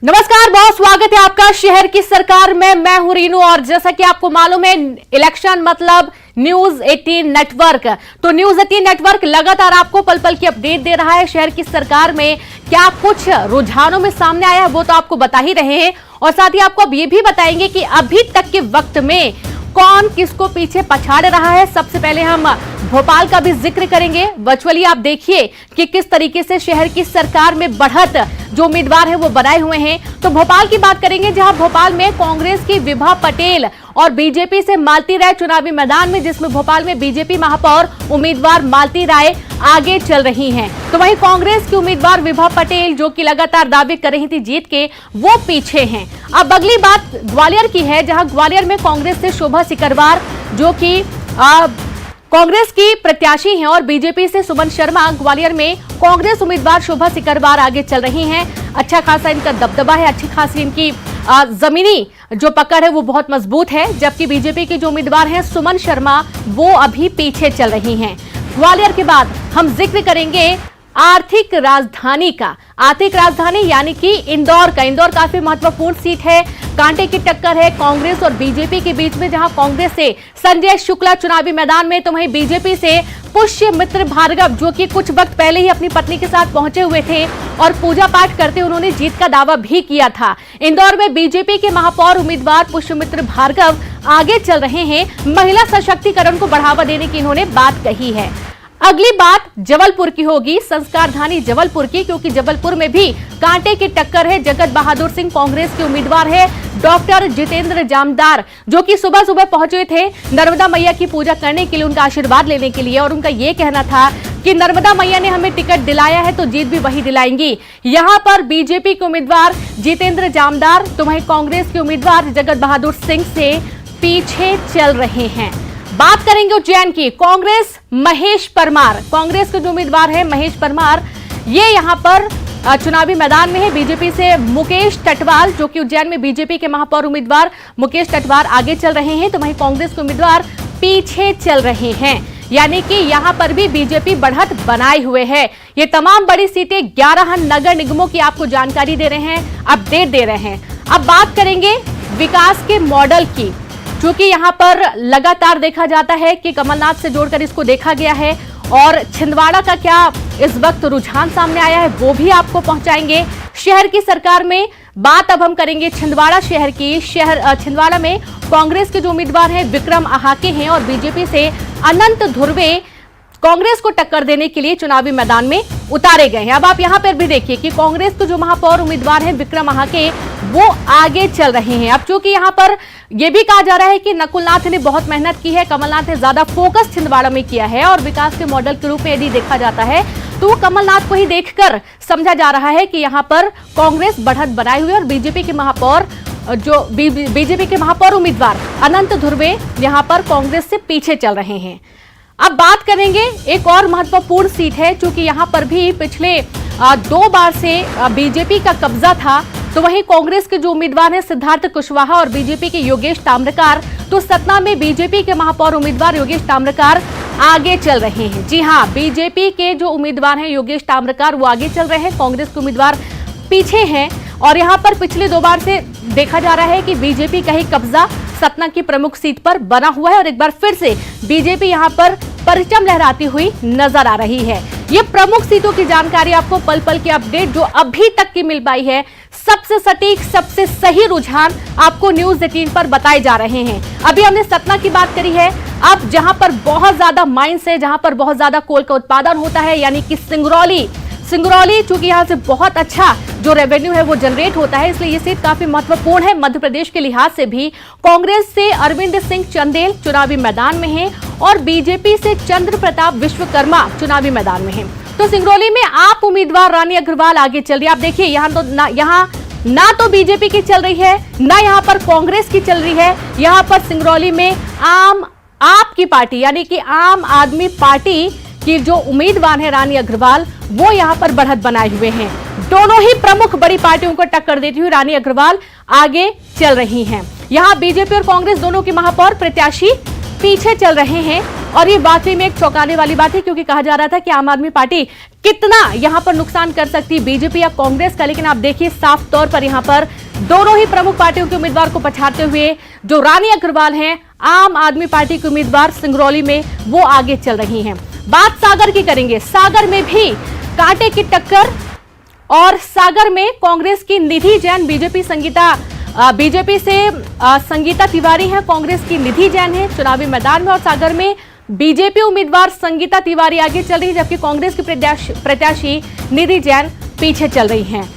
नमस्कार, बहुत स्वागत है आपका शहर की सरकार में। मैं हूं रीनू और जैसा कि आपको मालूम है, इलेक्शन मतलब न्यूज 18 नेटवर्क। तो न्यूज 18 नेटवर्क लगातार आपको पल पल की अपडेट दे रहा है। शहर की सरकार में क्या कुछ रुझानों में सामने आया है वो तो आपको बता ही रहे हैं, और साथ ही आपको अब ये भी बताएंगे कि अभी तक के वक्त में कौन किसको पीछे पछाड़ रहा है। सबसे पहले हम भोपाल का भी जिक्र करेंगे। वर्चुअली आप देखिए कि किस तरीके से शहर की सरकार में बढ़त जो उम्मीदवार है वो बनाए हुए हैं। तो भोपाल की बात करेंगे, जहां भोपाल में कांग्रेस की विभा पटेल और बीजेपी से मालती राय चुनावी मैदान में, जिसमें भोपाल में बीजेपी महापौर उम्मीदवार मालती राय आगे चल रही हैं। तो वहीं कांग्रेस की उम्मीदवार विभा पटेल, जो कि लगातार दावे कर रही थी जीत के, वो पीछे हैं। अब अगली बात ग्वालियर की है, जहां ग्वालियर में कांग्रेस से शोभा सिकरवार, जो कि कांग्रेस की प्रत्याशी हैं, और बीजेपी से सुमन शर्मा, ग्वालियर में कांग्रेस उम्मीदवार शोभा सिकरवार आगे चल रही हैं। अच्छा खासा इनका दबदबा है, अच्छी खासी इनकी जमीनी जो पकड़ है वो बहुत मजबूत है। जबकि बीजेपी के जो उम्मीदवार हैं सुमन शर्मा, वो अभी पीछे चल रही हैं। ग्वालियर के बाद हम जिक्र करेंगे आर्थिक राजधानी का। आर्थिक राजधानी यानी कि इंदौर का। इंदौर काफी महत्वपूर्ण सीट है, कांटे की टक्कर है कांग्रेस और बीजेपी के बीच में, जहां कांग्रेस से संजय शुक्ला चुनावी मैदान में, तो वहीं बीजेपी से पुष्यमित्र भार्गव, जो कि कुछ वक्त पहले ही अपनी पत्नी के साथ पहुंचे हुए थे और पूजा पाठ करते उन्होंने जीत का दावा भी किया था। इंदौर में बीजेपी के महापौर उम्मीदवार पुष्यमित्र भार्गव आगे चल रहे हैं। महिला सशक्तिकरण को बढ़ावा देने की इन्होंने बात कही है। अगली बात जबलपुर की होगी, संस्कारधानी जबलपुर की, क्योंकि जबलपुर में भी कांटे की टक्कर है। जगत बहादुर सिंह कांग्रेस के उम्मीदवार है, डॉक्टर जितेंद्र जामदार, जो कि सुबह सुबह पहुंचे थे नर्मदा मैया की पूजा करने के लिए, उनका आशीर्वाद लेने के लिए, और उनका ये कहना था कि नर्मदा मैया ने हमें टिकट दिलाया है तो जीत भी वही दिलाएंगी। यहां पर बीजेपी के उम्मीदवार जितेंद्र जामदार, तो वहीं कांग्रेस के उम्मीदवार जगत बहादुर सिंह से पीछे चल रहे हैं। बात करेंगे उज्जैन की। कांग्रेस महेश परमार, कांग्रेस के जो उम्मीदवार है महेश परमार, ये यहां पर चुनावी मैदान में है। बीजेपी से मुकेश टटवाल, जो कि उज्जैन में बीजेपी के महापौर उम्मीदवार मुकेश टटवाल आगे चल रहे हैं, तो वहीं कांग्रेस के उम्मीदवार पीछे चल रहे हैं। यानी कि यहां पर भी बीजेपी बढ़त बनाए हुए है। ये तमाम बड़ी सीटें 11 नगर निगमों की आपको जानकारी दे रहे हैं, अपडेट दे रहे हैं। अब बात करेंगे विकास के मॉडल की, क्योंकि यहां पर लगातार देखा जाता है कि कमलनाथ से जोड़कर इसको देखा गया है, और छिंदवाड़ा का क्या इस वक्त रुझान सामने आया है वो भी आपको पहुंचाएंगे। शहर की सरकार में बात अब हम करेंगे छिंदवाड़ा शहर की। छिंदवाड़ा में कांग्रेस के जो उम्मीदवार हैं विक्रम आहाके हैं, और बीजेपी से अनंत धुर्वे कांग्रेस को टक्कर देने के लिए चुनावी मैदान में उतारे गए हैं। अब आप यहां पर भी देखिए कि कांग्रेस के जो महापौर उम्मीदवार हैं विक्रम आहाके, वो आगे चल रहे हैं। अब चूंकि यहां पर यह भी कहा जा रहा है कि नकुलनाथ ने बहुत मेहनत की है, कमलनाथ ने ज्यादा फोकस छिंदवाड़ा में किया है, और विकास के मॉडल के रूप में यदि देखा जाता है तो कमलनाथ को ही देखकर समझा जा रहा है कि यहां पर कांग्रेस बढ़त बनाए हुए, और बीजेपी के महापौर उम्मीदवार अनंत धुर्वे यहां पर कांग्रेस से पीछे चल रहे हैं। अब बात करेंगे एक और महत्वपूर्ण सीट है, क्योंकि यहां पर भी पिछले 2 बार से बीजेपी का कब्जा था। तो वहीं कांग्रेस के जो उम्मीदवार हैं सिद्धार्थ कुशवाहा और बीजेपी के योगेश ताम्रकार, तो सतना में बीजेपी के महापौर उम्मीदवार योगेश ताम्रकार आगे चल रहे हैं। जी हां, बीजेपी के जो उम्मीदवार हैं योगेश ताम्रकार वो आगे चल रहे हैं, कांग्रेस के उम्मीदवार पीछे हैं। और यहां पर पिछले 2 बार से देखा जा रहा है कि बीजेपी का ही कब्जा सतना की प्रमुख सीट पर बना हुआ है, और एक बार फिर से बीजेपी यहां पर परचम लहराती हुई नजर आ रही है। ये प्रमुख सीटों की जानकारी आपको पल पल की अपडेट जो अभी तक की मिल पाई है, सबसे सटीक सबसे सही रुझान आपको न्यूज 18 पर बताए जा रहे हैं। अभी हमने सतना की बात करी है, अब जहां पर बहुत ज्यादा माइंस है, जहां पर बहुत ज्यादा कोल का उत्पादन होता है, यानी कि सिंगरौली, चूंकि यहां से बहुत अच्छा जो रेवेन्यू है वो जनरेट होता है, इसलिए ये सीट काफी महत्वपूर्ण है मध्य प्रदेश के लिहाज से भी। कांग्रेस से अरविंद सिंह चंदेल चुनावी मैदान में हैं, और बीजेपी से चंद्र प्रताप विश्वकर्मा चुनावी मैदान में हैं। तो सिंगरौली में आप उम्मीदवार रानी अग्रवाल आगे चल रही है। आप देखिए यहाँ ना तो बीजेपी की चल रही है, ना यहाँ पर कांग्रेस की चल रही है। यहाँ पर सिंगरौली में आपकी पार्टी यानी कि आम आदमी पार्टी की जो उम्मीदवार है रानी अग्रवाल, वो यहाँ पर बढ़त बनाए हुए हैं। दोनों ही प्रमुख बड़ी पार्टियों को टक्कर देती हुई रानी अग्रवाल आगे चल रही हैं। यहाँ बीजेपी और कांग्रेस दोनों के महापौर प्रत्याशी पीछे चल रहे हैं, और ये वाकई में एक चौंकाने वाली बात है, क्योंकि कहा जा रहा था कि आम आदमी पार्टी कितना यहां पर नुकसान कर सकती बीजेपी या कांग्रेस का, लेकिन आप देखिए साफ तौर पर यहां पर दोनों ही प्रमुख पार्टियों के उम्मीदवार को पछाड़ते हुए जो रानी अग्रवाल हैं, आम आदमी पार्टी के उम्मीदवार सिंगरौली में, वो आगे चल रही हैं। बात सागर की करेंगे। सागर में भी कांटे की टक्कर, और सागर में कांग्रेस की निधि जैन बीजेपी से संगीता तिवारी हैं, कांग्रेस की निधि जैन है चुनावी मैदान में, और सागर में बीजेपी उम्मीदवार संगीता तिवारी आगे चल रही है, जबकि कांग्रेस की प्रत्याशी निधि जैन पीछे चल रही हैं।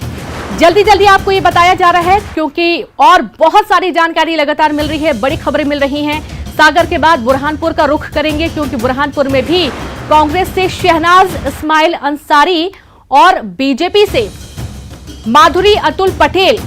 जल्दी जल्दी आपको ये बताया जा रहा है, क्योंकि और बहुत सारी जानकारी लगातार मिल रही है, बड़ी खबरें मिल रही हैं। सागर के बाद बुरहानपुर का रुख करेंगे, क्योंकि बुरहानपुर में भी कांग्रेस से शहनाज इस्माइल अंसारी और बीजेपी से माधुरी अतुल पटेल,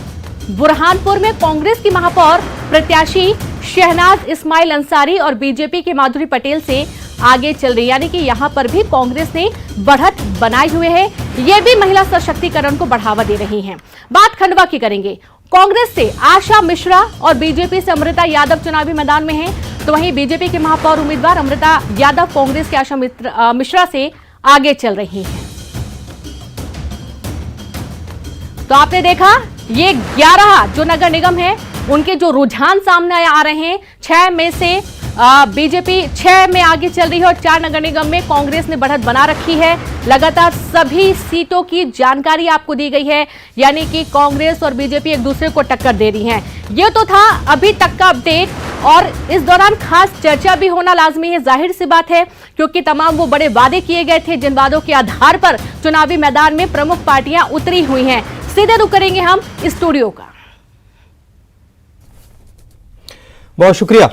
बुरहानपुर में कांग्रेस की महापौर प्रत्याशी शहनाज इस्माइल अंसारी और बीजेपी के माधुरी पटेल से आगे चल रही, यानी कि यहां पर भी कांग्रेस ने बढ़त बनाए हुए है। ये भी महिला सशक्तिकरण को बढ़ावा दे रही हैं। बात खंडवा की करेंगे। कांग्रेस से आशा मिश्रा और बीजेपी से अमृता यादव चुनावी मैदान में हैं, तो वहीं बीजेपी के महापौर उम्मीदवार अमृता यादव कांग्रेस के आशा मिश्रा से आगे चल रही हैं। तो आपने देखा ये 11 जो नगर निगम है उनके जो रुझान सामने आ रहे हैं, 6 में से बीजेपी 6 में आगे चल रही है और 4 नगर निगम में कांग्रेस ने बढ़त बना रखी है। लगातार सभी सीटों की जानकारी आपको दी गई है, यानी कि कांग्रेस और बीजेपी एक दूसरे को टक्कर दे रही हैं। ये तो था अभी तक का अपडेट, और इस दौरान खास चर्चा भी होना लाजमी है, जाहिर सी बात है, क्योंकि तमाम वो बड़े वादे किए गए थे जिन वादों के आधार पर चुनावी मैदान में प्रमुख पार्टियां उतरी हुई हैं। सीधे रुख करेंगे हम स्टूडियो का। बहुत शुक्रिया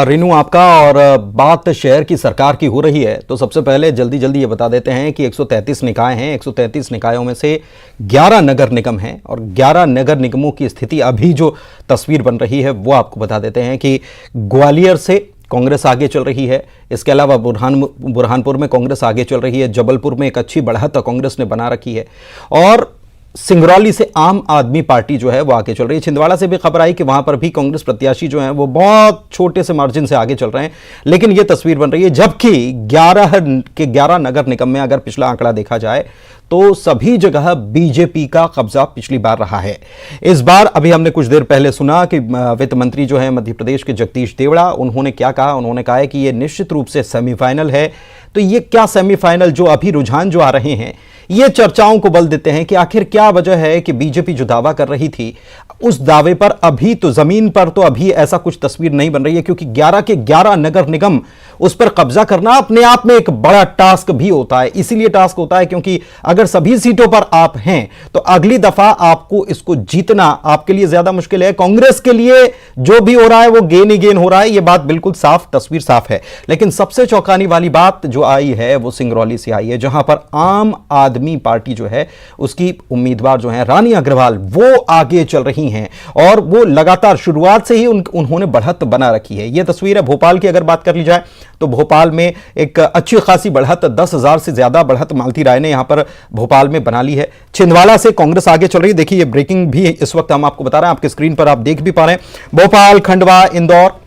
रेनू आपका। और बात शहर की सरकार की हो रही है, तो सबसे पहले जल्दी जल्दी ये बता देते हैं कि 133 निकाय हैं। 133 निकायों में से 11 नगर निगम हैं, और 11 नगर निगमों की स्थिति अभी जो तस्वीर बन रही है वो आपको बता देते हैं कि ग्वालियर से कांग्रेस आगे चल रही है। इसके अलावा बुरहानपुर में कांग्रेस आगे चल रही है। जबलपुर में एक अच्छी बढ़त कांग्रेस ने बना रखी है, और सिंगरौली से आम आदमी पार्टी जो है वो आगे चल रही है। छिंदवाड़ा से भी खबर आई कि वहां पर भी कांग्रेस प्रत्याशी जो हैं वो बहुत छोटे से मार्जिन से आगे चल रहे हैं, लेकिन ये तस्वीर बन रही है। जबकि 11 नगर निगम में अगर पिछला आंकड़ा देखा जाए तो सभी जगह बीजेपी का कब्जा पिछली बार रहा है। इस बार अभी हमने कुछ देर पहले सुना कि वित्त मंत्री जो है मध्य प्रदेश के जगदीश देवड़ा, उन्होंने क्या कहा, उन्होंने कहा है कि ये निश्चित रूप से सेमीफाइनल है। तो ये क्या सेमीफाइनल, जो अभी रुझान जो आ रहे हैं ये चर्चाओं को बल देते हैं कि आखिर क्या वजह है कि बीजेपी जो दावा कर रही थी उस दावे पर अभी तो जमीन पर तो अभी ऐसा कुछ तस्वीर नहीं बन रही है, क्योंकि 11 के 11 नगर निगम उस पर कब्जा करना अपने आप में एक बड़ा टास्क भी होता है। इसीलिए टास्क होता है क्योंकि अगर सभी सीटों पर आप हैं तो अगली दफा आपको इसको जीतना आपके लिए ज्यादा मुश्किल है। कांग्रेस के लिए जो भी हो रहा है वो गेन ही गेन हो रहा है, ये बात बिल्कुल साफ, तस्वीर साफ है। लेकिन सबसे चौंकाने वाली बात जो आई है वो सिंगरौली से आई है, जहां पर आम आदमी पार्टी जो है उसकी उम्मीदवार जो है रानी अग्रवाल वो आगे चल रही हैं, और वो लगातार शुरुआत से ही उन्होंने बढ़त बना रखी है। ये तस्वीर है भोपाल की। अगर बात कर ली जाए तो भोपाल में एक अच्छी खासी बढ़त, 10,000 से ज्यादा बढ़त मालती राय ने यहां पर भोपाल में बना ली है। छिंदवाड़ा से कांग्रेस आगे चल रही है। देखिए ये ब्रेकिंग भी इस वक्त हम आपको बता रहे हैं, आपके स्क्रीन पर आप देख भी पा रहे हैं। भोपाल, खंडवा, इंदौर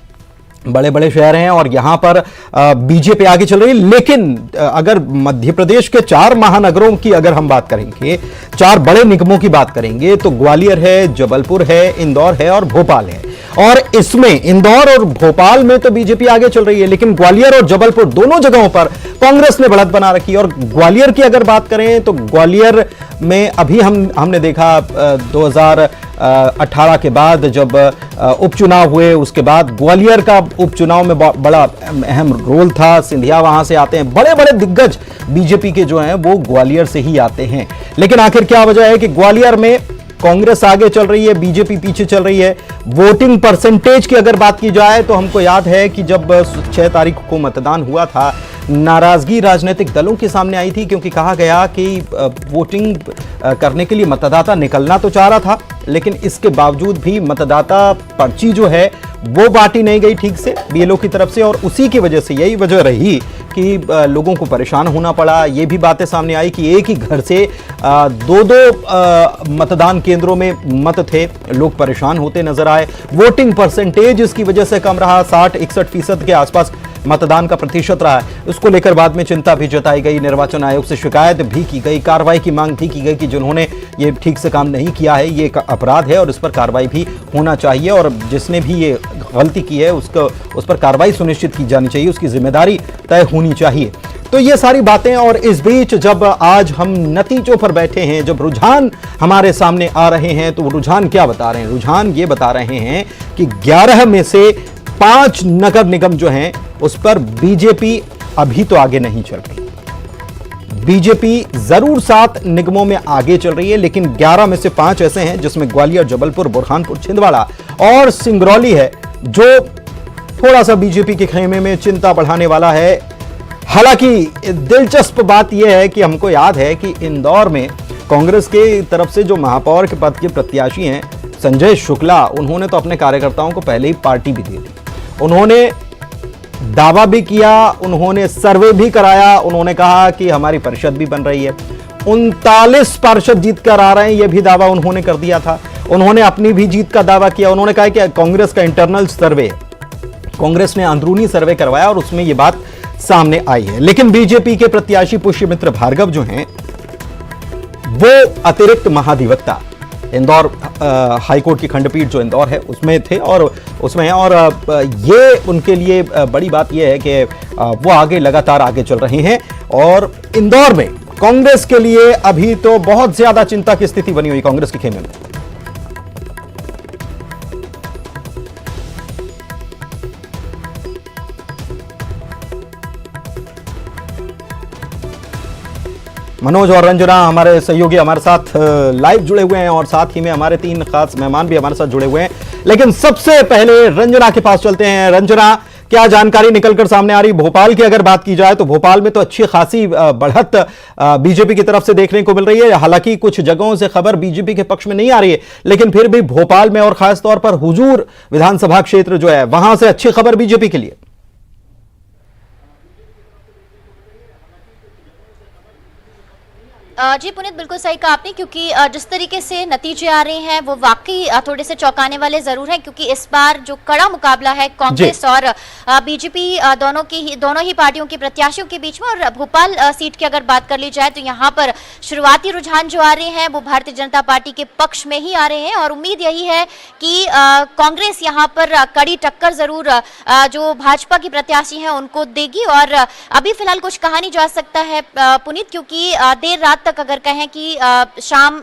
बड़े बड़े शहर हैं और यहां पर बीजेपी आगे चल रही है। लेकिन अगर मध्य प्रदेश के 4 महानगरों की अगर हम बात करेंगे, 4 बड़े निगमों की बात करेंगे, तो ग्वालियर है, जबलपुर है, इंदौर है और भोपाल है। और इसमें इंदौर और भोपाल में तो बीजेपी आगे चल रही है, लेकिन ग्वालियर और जबलपुर दोनों जगहों पर कांग्रेस ने बढ़त बना रखी है। और ग्वालियर की अगर बात करें तो ग्वालियर में अभी हमने देखा 2018 के बाद जब उपचुनाव हुए, उसके बाद ग्वालियर का उपचुनाव में बड़ा अहम रोल था। सिंधिया वहां से आते हैं, बड़े बड़े दिग्गज बीजेपी के जो हैं वो ग्वालियर से ही आते हैं। लेकिन आखिर क्या वजह है कि ग्वालियर में कांग्रेस आगे चल रही है, बीजेपी पीछे चल रही है। वोटिंग परसेंटेज की अगर बात की जाए तो हमको याद है कि जब 6 तारीख को मतदान हुआ था, नाराजगी राजनीतिक दलों के सामने आई थी, क्योंकि कहा गया कि वोटिंग करने के लिए मतदाता निकलना तो चाह रहा था, लेकिन इसके बावजूद भी मतदाता पर्ची जो है वो बांटी नहीं गई ठीक से बीएलओ की तरफ से, और उसी की वजह से यही वजह रही कि लोगों को परेशान होना पड़ा। ये भी बातें सामने आई कि एक ही घर से 2-2 मतदान केंद्रों में मत थे, लोग परेशान होते नजर आए। वोटिंग परसेंटेज इसकी वजह से कम रहा, 60-61% के आसपास मतदान का प्रतिशत रहा है, उसको लेकर बाद में चिंता भी जताई गई। निर्वाचन आयोग से शिकायत भी की गई, कार्रवाई की मांग भी की गई कि जिन्होंने ये ठीक से काम नहीं किया है ये एक अपराध है और इस पर कार्रवाई भी होना चाहिए, और जिसने भी ये गलती की है उस पर कार्रवाई सुनिश्चित की जानी चाहिए, उसकी जिम्मेदारी तय होनी चाहिए। तो ये सारी बातें, और इस बीच जब आज हम नतीजों पर बैठे हैं, जब रुझान हमारे सामने आ रहे हैं, तो रुझान क्या बता रहे हैं? रुझान ये बता रहे हैं कि 11 में से 5 नगर निगम जो हैं उस पर बीजेपी अभी तो आगे नहीं चल रही। बीजेपी जरूर 7 निगमों में आगे चल रही है, लेकिन 11 में से 5 ऐसे हैं जिसमें ग्वालियर, जबलपुर, बुरहानपुर, छिंदवाड़ा और सिंगरौली है, जो थोड़ा सा बीजेपी के खेमे में चिंता बढ़ाने वाला है। हालांकि दिलचस्प बात यह है कि हमको याद है कि इंदौर में कांग्रेस के तरफ से जो महापौर के पद के प्रत्याशी हैं संजय शुक्ला, उन्होंने तो अपने कार्यकर्ताओं को पहले ही पार्टी भी दे दी। उन्होंने दावा भी किया, उन्होंने सर्वे भी कराया, उन्होंने कहा कि हमारी परिषद भी बन रही है। 39 पार्षद जीत कर आ रहे हैं, यह भी दावा उन्होंने कर दिया था। उन्होंने अपनी भी जीत का दावा किया। उन्होंने कहा कि कांग्रेस का इंटरनल सर्वे, कांग्रेस ने अंदरूनी सर्वे करवाया और उसमें यह बात सामने आई है। लेकिन बीजेपी के प्रत्याशी पुष्यमित्र भार्गव जो हैं, वो अतिरिक्त महाधिवक्ता इंदौर हाईकोर्ट की खंडपीठ जो इंदौर है उसमें थे और उसमें हैं, और ये उनके लिए बड़ी बात यह है कि वो आगे लगातार आगे चल रहे हैं। और इंदौर में कांग्रेस के लिए अभी तो बहुत ज्यादा चिंता की स्थिति बनी हुई कांग्रेस के खेमे में। मनोज और रंजना हमारे सहयोगी हमारे साथ लाइव जुड़े हुए हैं, और साथ ही में हमारे 3 खास मेहमान भी हमारे साथ जुड़े हुए हैं। लेकिन सबसे पहले रंजना के पास चलते हैं। रंजना, क्या जानकारी निकलकर सामने आ रही? भोपाल की अगर बात की जाए तो भोपाल में तो अच्छी खासी बढ़त बीजेपी की तरफ से देखने को मिल रही है। हालांकि कुछ जगहों से खबर बीजेपी के पक्ष में नहीं आ रही है, लेकिन फिर भी भोपाल में और खासतौर पर हुजूर विधानसभा क्षेत्र जो है, वहां से अच्छी खबर बीजेपी के लिए। जी पुनीत, बिल्कुल सही कहा आपने, क्योंकि जिस तरीके से नतीजे आ रहे हैं वो वाकई थोड़े से चौंकाने वाले जरूर हैं, क्योंकि इस बार जो कड़ा मुकाबला है कांग्रेस और बीजेपी दोनों ही पार्टियों के प्रत्याशियों के बीच में। और भोपाल सीट की अगर बात कर ली जाए तो यहाँ पर शुरुआती रुझान जो आ रहे हैं वो भारतीय जनता पार्टी के पक्ष में ही आ रहे हैं, और उम्मीद यही है कि कांग्रेस यहाँ पर कड़ी टक्कर जरूर जो भाजपा की प्रत्याशी हैं उनको देगी। और अभी फिलहाल कुछ कहा नहीं जा सकता है पुनीत, क्योंकि देर रात तक अगर कहें कि शाम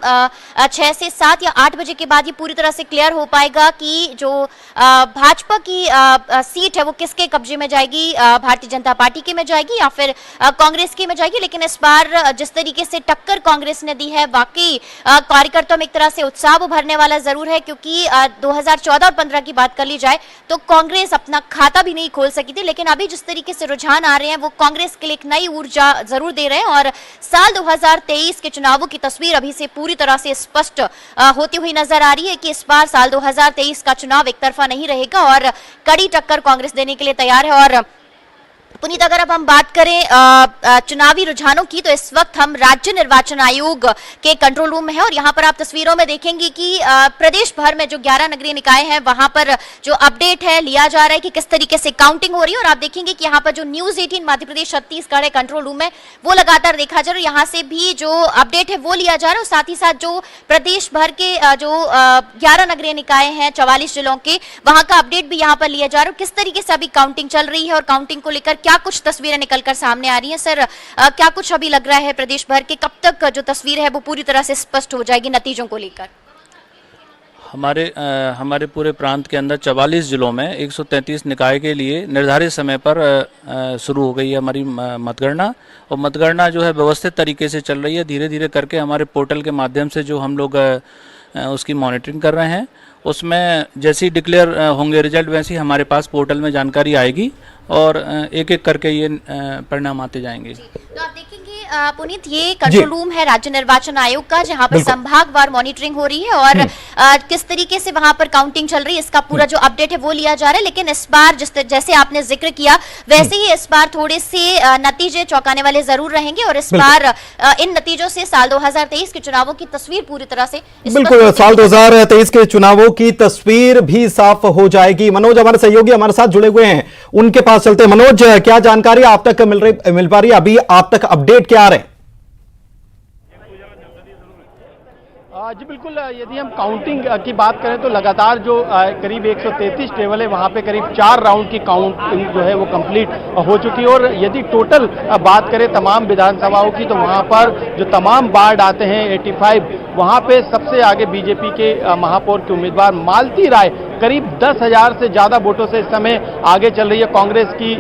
6 से 7 या 8 बजे के बाद ये पूरी तरह से क्लियर हो पाएगा कि जो भाजपा की सीट है वो किसके कब्जे में जाएगी, भारतीय जनता पार्टी के में जाएगी या फिर कांग्रेस के में जाएगी। लेकिन इस बार जिस तरीके से टक्कर कांग्रेस ने दी है, वाकई कार्यकर्ताओं में एक तरह से उत्साह उभरने वाला जरूर है, क्योंकि 2014 और 15 की बात कर ली जाए तो कांग्रेस अपना खाता भी नहीं खोल सकी थी। लेकिन अभी जिस तरीके से रुझान आ रहे हैं वो कांग्रेस के लिए एक नई ऊर्जा जरूर दे रहे हैं, और साल 2023 के चुनावों की तस्वीर अभी से पूरी तरह से स्पष्ट होती हुई नजर आ रही है कि इस बार साल 2023 का चुनाव एक तरफा नहीं रहेगा और कड़ी टक्कर कांग्रेस देने के लिए तैयार है। और पुनीत, अगर अब हम बात करें चुनावी रुझानों की, तो इस वक्त हम राज्य निर्वाचन आयोग के कंट्रोल रूम में हैं, और यहाँ पर आप तस्वीरों में देखेंगे कि प्रदेश भर में जो 11 नगरीय निकाय हैं वहां पर जो अपडेट है लिया जा रहा है कि किस तरीके से काउंटिंग हो रही है। और आप देखेंगे कि यहाँ पर जो न्यूज 18 मध्य प्रदेश छत्तीसगढ़ है कंट्रोल रूम में, वो लगातार देखा जा रहा है। यहाँ से भी जो अपडेट है वो लिया जा रहा है, और साथ ही साथ जो प्रदेश भर के जो 11 नगरीय निकाय हैं 44 जिलों के, वहां का अपडेट भी यहाँ पर लिया जा रहा है। किस तरीके से अभी काउंटिंग चल रही है और काउंटिंग को लेकर क्या कुछ तस्वीरें निकलकर सामने आ रही हैं सर, क्या कुछ अभी लग रहा है प्रदेश भर के, कब तक जो तस्वीर है वो पूरी तरह से स्पष्ट हो जाएगी नतीजों को लेकर? हमारे पूरे प्रांत के अंदर 44 जिलों में 133 निकाय के लिए निर्धारित समय पर शुरू हो गई है हमारी मतगणना। और मतगणना जो है व्यवस्थित तरीके से चल रही है, धीरे धीरे करके हमारे पोर्टल के माध्यम से जो हम लोग उसकी मॉनिटरिंग कर रहे हैं, उसमें जैसे ही डिक्लेयर होंगे रिजल्ट वैसे ही हमारे पास पोर्टल में जानकारी आएगी और एक एक करके ये परिणाम आते जाएंगे। तो आप देखेंगे पुनीत, ये कंट्रोल रूम है राज्य निर्वाचन आयोग का, जहां पर संभागवार मॉनिटरिंग हो रही है और किस तरीके से वहां पर काउंटिंग चल रही है इसका पूरा जो अपडेट है वो लिया जा रहा है। लेकिन इस बार जैसे आपने जिक्र किया वैसे ही इस बार थोड़े से नतीजे चौंकाने वाले जरूर रहेंगे, और इस बार इन नतीजों से साल 2023 के चुनावों की तस्वीर पूरी तरह से बिल्कुल साल 2023 के चुनावों की तस्वीर भी साफ हो जाएगी। मनोज हमारे सहयोगी हमारे साथ जुड़े हुए हैं, उनके पास पास चलते हैं। मनोज, क्या जानकारी आप तक मिल पा रही है, अभी आप तक अपडेट क्या आ रहे हैं? जी बिल्कुल, यदि हम काउंटिंग की बात करें तो लगातार जो करीब 133 टेबल है वहां पे करीब 4 राउंड की काउंटिंग जो है वो कंप्लीट हो चुकी है। और यदि टोटल बात करें तमाम विधानसभाओं की तो वहां पर जो तमाम वार्ड आते हैं 85, वहां पे सबसे आगे बीजेपी के महापौर के उम्मीदवार मालती राय करीब 10,000 से ज्यादा वोटों से इस समय आगे चल रही है। कांग्रेस की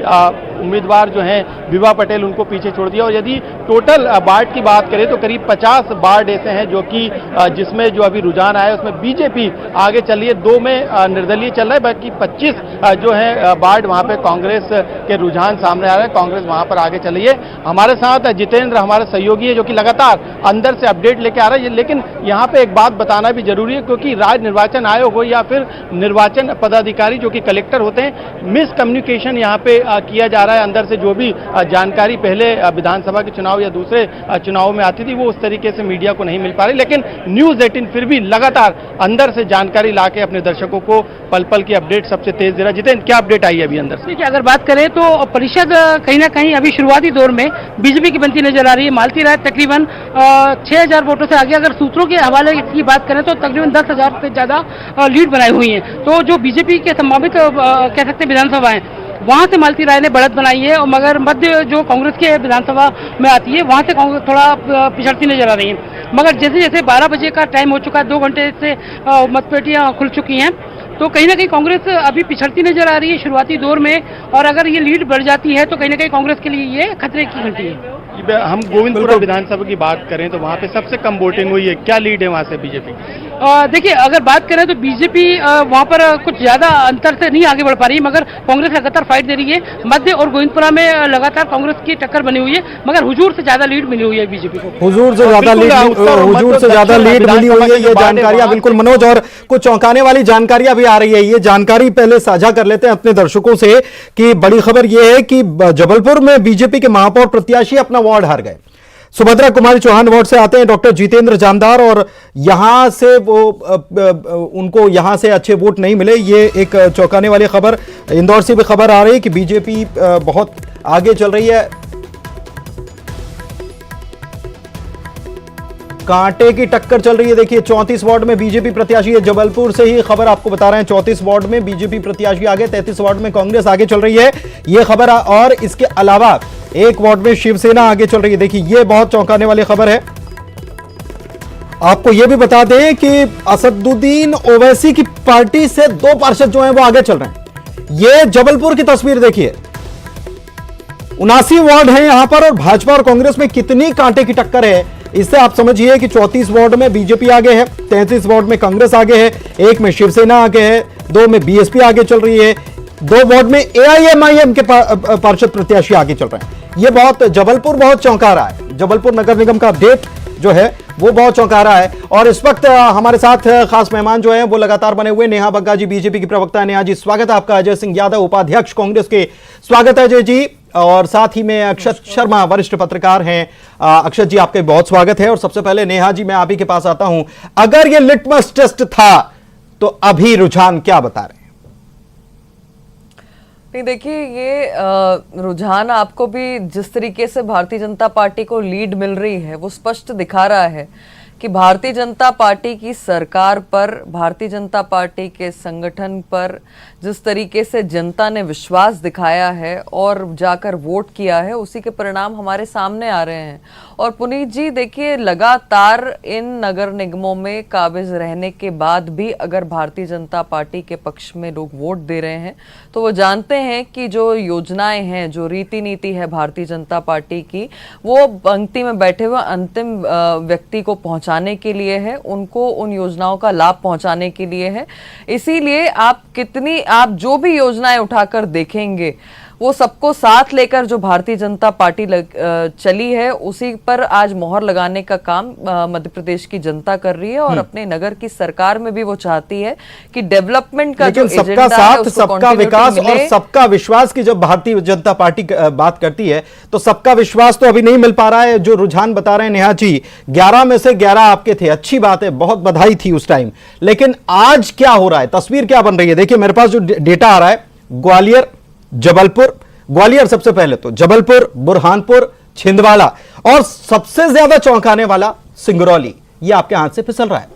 उम्मीदवार जो हैं विभा पटेल, उनको पीछे छोड़ दिया। और यदि टोटल वार्ड की बात करें तो करीब 50 वार्ड ऐसे हैं जो कि जिसमें जो अभी रुझान आया है उसमें बीजेपी आगे चल रही है, 2 में निर्दलीय चल रहा है, बाकी 25 जो है वार्ड वहां पे कांग्रेस के रुझान सामने आ रहे हैं, कांग्रेस वहां पर आगे चल रही है। हमारे साथ जितेंद्र हमारे सहयोगी है जो कि लगातार अंदर से अपडेट लेके आ रहा है। लेकिन यहाँ पे एक बात बताना भी जरूरी है, क्योंकि राज्य निर्वाचन आयोग हो या फिर निर्वाचन पदाधिकारी जो कि कलेक्टर होते हैं, मिस कम्युनिकेशन यहाँ पे किया जा रहा है। अंदर से जो भी जानकारी पहले विधानसभा के चुनाव या दूसरे चुनाव में आती थी वो उस तरीके से मीडिया को नहीं मिल पा रही, लेकिन न्यूज़ 18 फिर भी लगातार अंदर से जानकारी लाके अपने दर्शकों को पल पल की अपडेट सबसे तेज दे रहा है। जितेंद्र, क्या अपडेट आई है अभी अंदर से? देखिए, अगर बात करें तो परिषद कहीं ना कहीं अभी शुरुआती दौर में बीजेपी की बनती नजर आ रही है। मालती राय तकरीबन 6,000 वोटों से आगे, अगर सूत्रों के हवाले की बात करें तो तकरीबन 10,000 से ज्यादा लीड बनाई हुई है। तो जो बीजेपी के संभावित कह सकते हैं विधानसभा है, वहां से मालती राय ने बढ़त बनाई है। और मगर मध्य जो कांग्रेस के विधानसभा में आती है वहां से कांग्रेस थोड़ा पिछड़ती नजर आ रही है। मगर जैसे जैसे 12 बजे का टाइम हो चुका है, 2 घंटे से मतपेटियां खुल चुकी हैं, तो कहीं ना कहीं कांग्रेस अभी पिछड़ती नजर आ रही है शुरुआती दौर में। और अगर ये लीड बढ़ जाती है तो कहीं ना कहीं कांग्रेस के लिए ये खतरे की घंटी है। हम गोविंदपुरा विधानसभा की बात करें तो वहां पे सबसे कम वोटिंग हुई है, क्या लीड है वहां से बीजेपी? देखिए, अगर बात करें तो बीजेपी वहां पर कुछ ज्यादा अंतर से नहीं आगे बढ़ पा रही है, मगर कांग्रेस लगातार फाइट दे रही है। मध्य और गोविंदपुरा में लगातार कांग्रेस की टक्कर बनी हुई है, मगर हुजूर से ज्यादा लीड मिली हुई है बीजेपी को। हुजूर से ज्यादा लीड मिली हुई है, ये जानकारियां बिल्कुल मनोज। और कुछ चौंकाने वाली जानकारियां भी आ रही है, ये जानकारी पहले साझा कर लेते हैं अपने दर्शकों से कि बड़ी खबर यह है कि जबलपुर में बीजेपी के महापौर प्रत्याशी अपना वार्ड हार गए। सुभद्रा कुमारी चौहान वार्ड से आते हैं डॉक्टर जितेंद्र जानदार, और यहां से वो उनको यहां से अच्छे वोट नहीं मिले। ये एक चौंकाने वाली खबर इंदौर से भी खबर आ रही है कि बीजेपी बहुत आगे चल रही है। कांटे की टक्कर चल रही है। देखिए, 34 वार्ड में बीजेपी प्रत्याशी है। जबलपुर से ही खबर आपको बता रहे हैं, 34 वार्ड में बीजेपी प्रत्याशी आगे, 33 वार्ड में कांग्रेस आगे चल रही है, ये खबर। और इसके अलावा एक वार्ड में शिवसेना आगे चल रही है। देखिए, ये बहुत चौंकाने वाली खबर है। आपको यह भी बता दें कि असदुद्दीन ओवैसी की पार्टी से 2 पार्षद जो हैं वो आगे चल रहे हैं। ये जबलपुर की तस्वीर देखिए, 79 वार्ड हैं यहां पर, और भाजपा और कांग्रेस में कितनी कांटे की टक्कर है इससे आप समझिए कि 34 वार्ड में बीजेपी आगे है, 33 वार्ड में कांग्रेस आगे है, 1 में शिवसेना आगे है, 2 में बीएसपी आगे चल रही है, 2 वार्ड में एआईएमआईएम के पार्षद प्रत्याशी आगे चल रहे हैं। ये बहुत, जबलपुर बहुत चौंका रहा है। जबलपुर नगर निगम का अपडेट जो है वो बहुत चौंका रहा है। और इस वक्त हमारे साथ खास मेहमान जो है वो लगातार बने हुए, नेहा बग्गा जी बीजेपी की प्रवक्ता है। नेहा जी, स्वागत है आपका। अजय सिंह यादव उपाध्यक्ष कांग्रेस के, स्वागत है अजय जी। और साथ ही में अक्षत शर्मा वरिष्ठ पत्रकार हैं। अक्षत जी, आपका बहुत स्वागत है। और सबसे पहले नेहा जी, मैं आप ही के पास आता हूं, अगर ये लिटमस टेस्ट था तो अभी रुझान क्या बता रहे हैं? नहीं, देखिए, ये रुझान आपको भी जिस तरीके से भारतीय जनता पार्टी को लीड मिल रही है वो स्पष्ट दिखा रहा है कि भारतीय जनता पार्टी की सरकार पर, भारतीय जनता पार्टी के संगठन पर जिस तरीके से जनता ने विश्वास दिखाया है और जाकर वोट किया है, उसी के परिणाम हमारे सामने आ रहे हैं। और पुनीत जी, देखिए, लगातार इन नगर निगमों में काबिज रहने के बाद भी अगर भारतीय जनता पार्टी के पक्ष में लोग वोट दे रहे हैं तो वो जानते हैं कि जो योजनाएं हैं, जो रीति नीति है भारतीय जनता पार्टी की, वो पंक्ति में बैठे हुए अंतिम व्यक्ति को पहुंचाने के लिए है, उनको उन योजनाओं का लाभ पहुंचाने के लिए है। इसीलिए आप जो भी योजनाएं उठाकर देखेंगे वो सबको साथ लेकर जो भारतीय जनता पार्टी चली है उसी पर आज मोहर लगाने का काम मध्य प्रदेश की जनता कर रही है। और अपने नगर की सरकार में भी वो चाहती है कि डेवलपमेंट का जो सबका साथ, सबका विकास और सबका विश्वास की जब भारतीय जनता पार्टी बात करती है तो सबका विश्वास तो अभी नहीं मिल पा रहा है। जो रुझान बता रहे हैं नेहा जी, 11 में से 11 आपके थे, अच्छी बात है, बहुत बधाई थी उस टाइम, लेकिन आज क्या हो रहा है, तस्वीर क्या बन रही है? देखिए, मेरे पास जो डेटा आ रहा है, ग्वालियर, जबलपुर, ग्वालियर सबसे पहले तो, जबलपुर, बुरहानपुर, छिंदवाड़ा और सबसे ज्यादा चौंकाने वाला सिंगरौली, ये आपके हाथ से फिसल रहा है।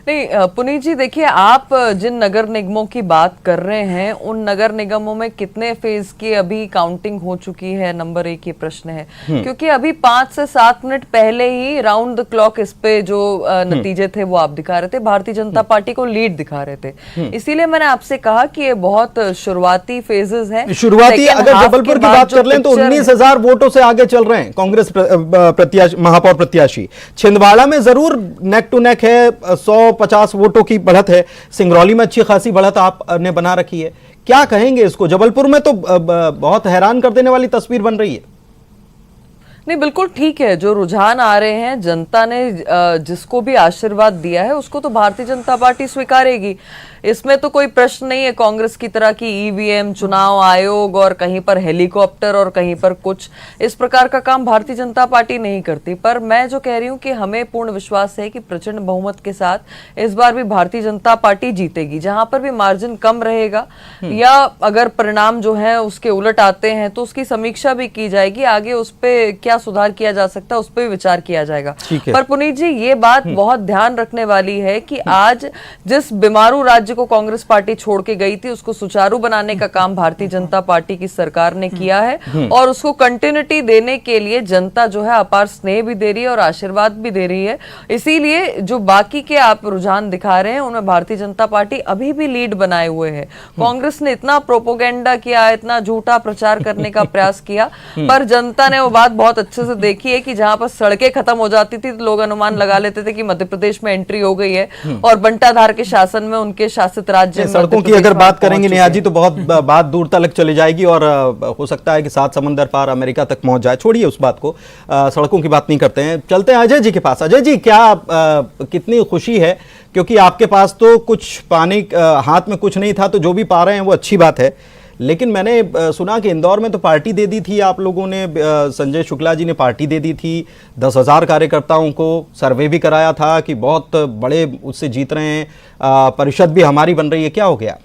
नहीं पुनीत जी, देखिए आप जिन नगर निगमों की बात कर रहे हैं उन नगर निगमों में कितने फेज की अभी काउंटिंग हो चुकी है, नंबर 1 ये प्रश्न है। क्योंकि अभी 5 से 7 मिनट पहले ही राउंड द क्लॉक इस पे जो नतीजे थे वो आप दिखा रहे थे, भारतीय जनता पार्टी को लीड दिखा रहे थे। इसीलिए मैंने आपसे कहा कि ये बहुत शुरुआती फेजेस हैं। शुरुआती अगर जबलपुर की बात कर लें तो 19,000 वोटों से आगे चल रहे हैं कांग्रेस प्रत्याशी, महापौर प्रत्याशी। छिंदवाड़ा में जरूर नेक टू नेक है, 150 वोटों की बढ़त है। सिंगरौली में अच्छी खासी बढ़त आपने बना रखी है। क्या कहेंगे इसको? जबलपुर में तो बहुत हैरान कर देने वाली तस्वीर बन रही है। नहीं बिल्कुल ठीक है, जो रुझान आ रहे हैं, जनता ने जिसको भी आशीर्वाद दिया है उसको तो भारतीय जनता पार्टी स्वीकारेगी, इसमें तो कोई प्रश्न नहीं है। कांग्रेस की तरह की ईवीएम, चुनाव आयोग और कहीं पर हेलीकॉप्टर और कहीं पर कुछ, इस प्रकार का काम भारतीय जनता पार्टी नहीं करती। पर मैं जो कह रही हूं कि हमें पूर्ण विश्वास है कि प्रचंड बहुमत के साथ इस बार भी भारतीय जनता पार्टी जीतेगी। जहां पर भी मार्जिन कम रहेगा या अगर परिणाम जो है उसके उलट आते हैं तो उसकी समीक्षा भी की जाएगी, आगे उस पर क्या सुधार किया जा सकता है उस पर भी विचार किया जाएगा। पर पुनीत जी, ये बात बहुत ध्यान रखने वाली है कि आज जिस बीमारू राज्य को कांग्रेस पार्टी छोड़ के गई थी उसको सुचारू बनाने का काम भारतीय जनता पार्टी की सरकार ने किया है और उसको कंटिन्यूटी देने के लिए जनता जो है अपार स्नेह भी दे रही है और आशीर्वाद भी दे रही है। इसीलिए जो बाकी के आप रुझान दिखा रहे हैं उनमें भारतीय जनता पार्टी अभी भी लीड बनाए हुए है। कांग्रेस ने इतना प्रोपोगेंडा किया, इतना झूठा प्रचार करने का प्रयास किया, पर जनता ने वो बात बहुत अच्छे से देखी है कि जहां पर सड़कें खत्म हो जाती थी तो लोग अनुमान लगा लेते थे कि मध्य प्रदेश में एंट्री हो गई है और बंटाधार के शासन में उनके शासित राज्य सड़कों की अगर बात करेंगे नेहा जी तो बहुत बात दूर तक चली जाएगी और हो सकता है कि 7 समंदर पार अमेरिका तक पहुंच जाए। छोड़िए उस बात को, सड़कों की बात नहीं करते हैं, चलते हैं अजय जी के पास। अजय जी, क्या कितनी खुशी है, क्योंकि आपके पास तो कुछ पानी हाथ में कुछ नहीं था, तो जो भी पा रहे हैं वो अच्छी बात है। लेकिन मैंने सुना कि इंदौर में तो पार्टी दे दी थी आप लोगों ने, संजय शुक्ला जी ने पार्टी दे दी थी 10,000 कार्यकर्ताओं को, सर्वे भी कराया था कि बहुत बड़े उससे जीत रहे हैं, परिषद भी हमारी बन रही है, क्या हो गया?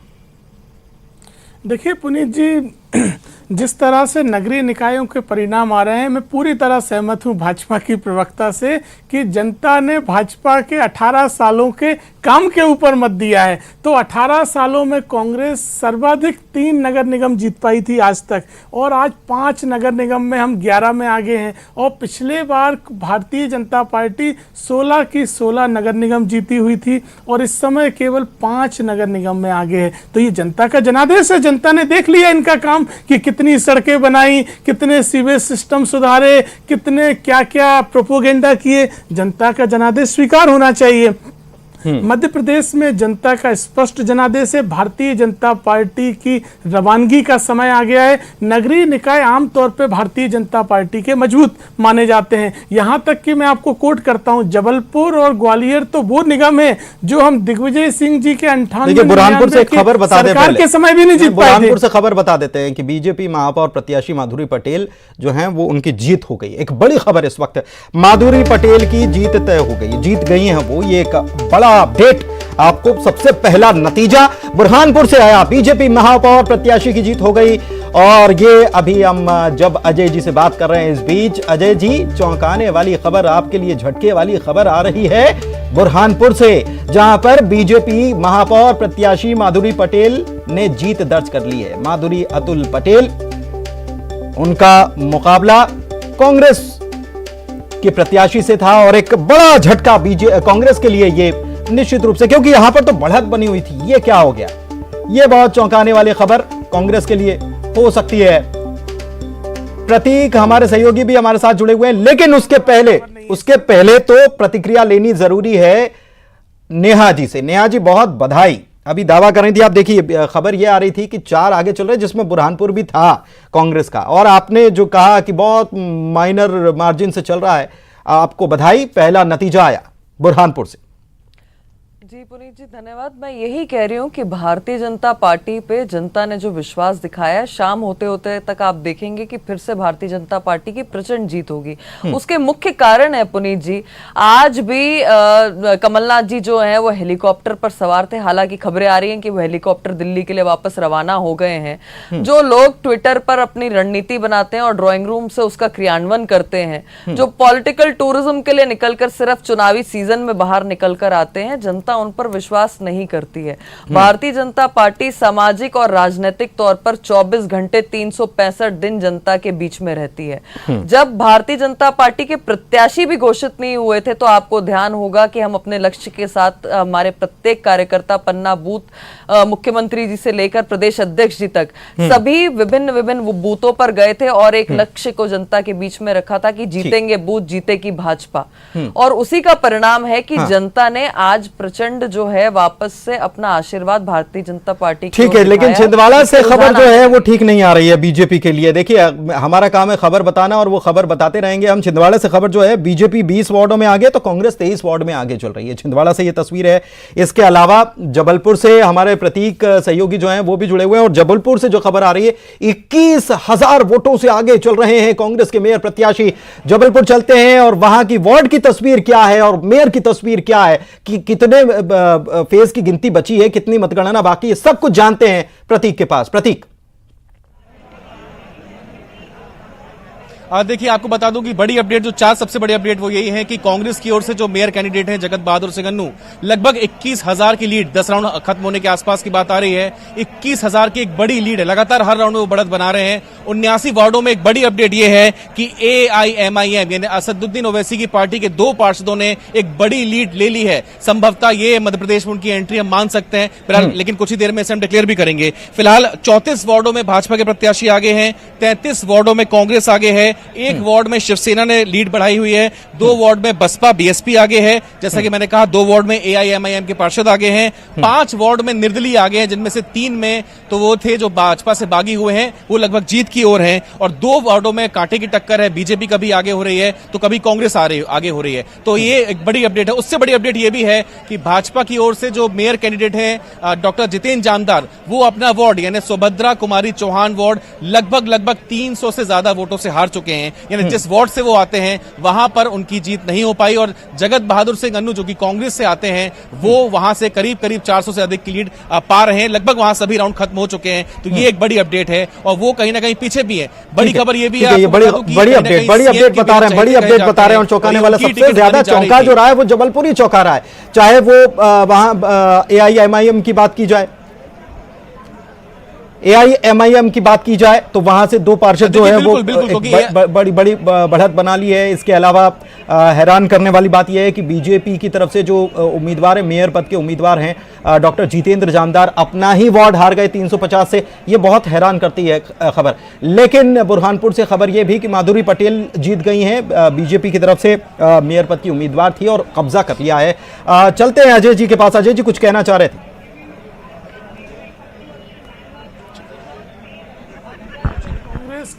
देखिए पुनीत जी, जिस तरह से नगरीय निकायों के परिणाम आ रहे हैं, मैं पूरी तरह सहमत हूं भाजपा की प्रवक्ता से कि जनता ने भाजपा के 18 सालों के काम के ऊपर मत दिया है। तो 18 सालों में कांग्रेस सर्वाधिक 3 नगर निगम जीत पाई थी आज तक, और आज 5 नगर निगम में हम 11 में आगे हैं। और पिछले बार भारतीय जनता पार्टी 16 की 16 नगर निगम जीती हुई थी और इस समय केवल 5 नगर निगम में आगे है। तो ये जनता का जनादेश है, जनता ने देख लिया इनका काम कि कितनी सड़कें बनाई, कितने सीवेज सिस्टम सुधारे, कितने क्या क्या प्रोपोगेंडा किए। जनता का जनादेश स्वीकार होना चाहिए। मध्य प्रदेश में जनता का स्पष्ट जनादेश है, भारतीय जनता पार्टी की रवानगी का समय आ गया है। नगरीय निकाय आमतौर पे भारतीय जनता पार्टी के मजबूत माने जाते हैं। यहां तक कि मैं आपको कोट करता हूं, जबलपुर और ग्वालियर तो वो निगम है जो हम दिग्विजय सिंह जी के 98 बुरहानपुर से खबर बता दें, सरकार के समय भी नहीं जीत पाए थे। बुरहानपुर से खबर बता देते हैं कि बीजेपी महापौर प्रत्याशी माधुरी पटेल जो हैं वो उनकी जीत हो गई। एक बड़ी खबर इस वक्त, माधुरी पटेल की जीत तय हो गई, जीत गई हैं वो। ये एक बड़ा अपडेट, आपको सबसे पहला नतीजा बुरहानपुर से आया, बीजेपी महापौर प्रत्याशी की जीत हो गई। और ये अभी हम जब अजय जी से बात कर रहे हैं, इस बीच अजय जी चौंकाने वाली खबर, आपके लिए झटके वाली खबर आ रही है बुरहानपुर से, जहां पर बीजेपी महापौर प्रत्याशी माधुरी पटेल ने जीत दर्ज कर ली है। माधुरी अतुल पटेल, उनका मुकाबला कांग्रेस के प्रत्याशी से था और एक बड़ा झटका कांग्रेस के लिए ये निश्चित रूप से, क्योंकि यहां पर तो बढ़त बनी हुई थी। ये क्या हो गया? ये बहुत चौंकाने वाली खबर कांग्रेस के लिए हो सकती है। प्रतीक हमारे सहयोगी भी हमारे साथ जुड़े हुए हैं, लेकिन उसके पहले तो प्रतिक्रिया लेनी जरूरी है नेहा जी से। नेहा जी, बहुत बधाई। अभी दावा कर रही थी आप, देखिए खबर ये आ रही थी कि 4 आगे चल रहे, जिसमें बुरहानपुर भी था कांग्रेस का, और आपने जो कहा कि बहुत माइनर मार्जिन से चल रहा है, आपको बधाई, पहला नतीजा आया बुरहानपुर से। जी पुनीत जी धन्यवाद। मैं यही कह रही हूँ कि भारतीय जनता पार्टी पे जनता ने जो विश्वास दिखाया है, शाम होते होते तक आप देखेंगे कि फिर से भारतीय जनता पार्टी की प्रचंड जीत होगी। उसके मुख्य कारण है पुनीत जी, आज भी कमलनाथ जी जो हैं वो हेलीकॉप्टर पर सवार थे। हालांकि खबरें आ रही हैं कि वो हेलीकॉप्टर दिल्ली के लिए वापस रवाना हो गए हैं। जो लोग ट्विटर पर अपनी रणनीति बनाते हैं और ड्राइंग रूम से उसका क्रियान्वयन करते हैं, जो पॉलिटिकल टूरिज्म के लिए निकलकर सिर्फ चुनावी सीजन में बाहर निकलकर आते हैं, जनता उन पर विश्वास नहीं करती है। भारतीय जनता पार्टी सामाजिक और राजनीतिक तौर पर 24 घंटे 365 दिन जनता के बीच में रहती है। जब भारतीय जनता पार्टी के प्रत्याशी भी घोषित नहीं हुए थे तो आपको ध्यान होगा कि हम अपने लक्ष्य के साथ हमारे प्रत्येक कार्यकर्ता पन्ना बूथ मुख्यमंत्री जी से लेकर प्रदेश अध्यक्ष जी तक सभी विभिन्न बूथों पर गए थे और एक लक्ष्य को जनता के बीच में रखा था कि जीतेंगे बूथ, जीतेगी भाजपा। और उसी का परिणाम है कि जनता ने आज प्रचंड जो है वापस से अपना आशीर्वाद भारतीय जनता पार्टी की ठीक है। लेकिन छिंदवाड़ा से खबर जो है वो ठीक नहीं आ रही है बीजेपी के लिए। देखिए हमारा काम है खबर बताना और वो खबर बताते रहेंगे हम। छिंदवाड़ा से खबर जो है, बीजेपी 20 वार्डों में आगे तो कांग्रेस 23 वार्ड में आगे चल रही है। छिंदवाड़ा से ये तस्वीर है। इसके अलावा जबलपुर से हमारे प्रतीक सहयोगी जो हैं वो भी जुड़े हुए हैं और जबलपुर से जो खबर आ रही है 21,000 वोटों से आगे चल रहे हैं कांग्रेस के मेयर प्रत्याशी। जबलपुर चलते हैं और वहां की वार्ड की तस्वीर क्या है और मेयर की तस्वीर क्या है, कि कितने फेज की गिनती बची है, कितनी मतगणना बाकी है, सब कुछ जानते हैं प्रतीक के पास। प्रतीक, देखिए आपको बता दूं कि बड़ी अपडेट जो सबसे बड़ी अपडेट वो यही है कि कांग्रेस की ओर से जो मेयर कैंडिडेट हैं जगत बहादुर सिंह अन्नू, लगभग 21,000 की लीड 10 राउंड खत्म होने के आसपास की बात आ रही है। 21,000 की एक बड़ी लीड है, लगातार हर राउंड में वो बढ़त बना रहे हैं। 79 वार्डों में एक बड़ी अपडेट ये है कि AIMIM यानी असदुद्दीन ओवैसी की पार्टी के 2 पार्षदों ने एक बड़ी लीड ले ली है। संभवतः ये मध्य प्रदेश में उनकी एंट्री हम मान सकते हैं फिलहाल, लेकिन कुछ ही देर में इसे हम डिक्लेयर भी करेंगे। फिलहाल 34 वार्डों में भाजपा के प्रत्याशी आगे हैं, 33 वार्डों में कांग्रेस आगे है, 1 वार्ड में शिवसेना ने लीड बढ़ाई हुई है, 2 वार्ड में बसपा BSP आगे है, जैसा कि मैंने कहा 2 वार्ड में AIMIM के पार्षद आगे हैं, 5 वार्ड में निर्दलीय आगे हैं, जिनमें से 3 में तो वो थे जो भाजपा से बागी हुए हैं, वो लगभग जीत की ओर हैं, और 2 वार्डों में कांटे की टक्कर है। बीजेपी कभी आगे हो रही है तो कभी कांग्रेस आगे हो रही है। तो ये एक बड़ी अपडेट है। उससे बड़ी अपडेट ये भी है कि भाजपा की ओर से जो मेयर कैंडिडेट है डॉक्टर जितेंद्र जानदार, वो अपना वार्ड यानी सुभद्रा कुमारी चौहान वार्ड लगभग 300 से ज्यादा वोटों से हार चुके हैं। यानी जिस वार्ड से वो आते हैं वहां पर उनकी जीत नहीं हो पाई, और जगत बहादुर सिंह अन्नू जो कि कांग्रेस से आते हैं वो वहां से करीब 400 से अधिक की लीड पा रहे हैं। लगभग वहां सभी राउंड खत्म हो चुके हैं। तो ये एक बड़ी अपडेट है और वो कहीं ना कहीं पीछे भी है। बड़ी खबर ये भी है, बड़ी अपडेट बता रहे हैं और चौंकाने वाला सबसे ज्यादा चौंका जो रहा है वो जबलपुर ही चौंका रहा है। चाहे वो वहां AIMIM की बात की जाए, AIMIM की बात की जाए तो वहां से 2 पार्षद जो है वो बड़ी बढ़त बना ली है। इसके अलावा हैरान करने वाली बात यह है कि बीजेपी की तरफ से जो उम्मीदवार है, मेयर पद के उम्मीदवार हैं डॉक्टर जितेंद्र जानदार, अपना ही वार्ड हार गए 350 से। ये बहुत हैरान करती है खबर। लेकिन बुरहानपुर से खबर यह भी कि माधुरी पटेल जीत गई हैं, बीजेपी की तरफ से मेयर पद की उम्मीदवार थी और कब्जा कर लिया है। चलते हैं अजय जी के पास। अजय जी कुछ कहना चाह रहे थे?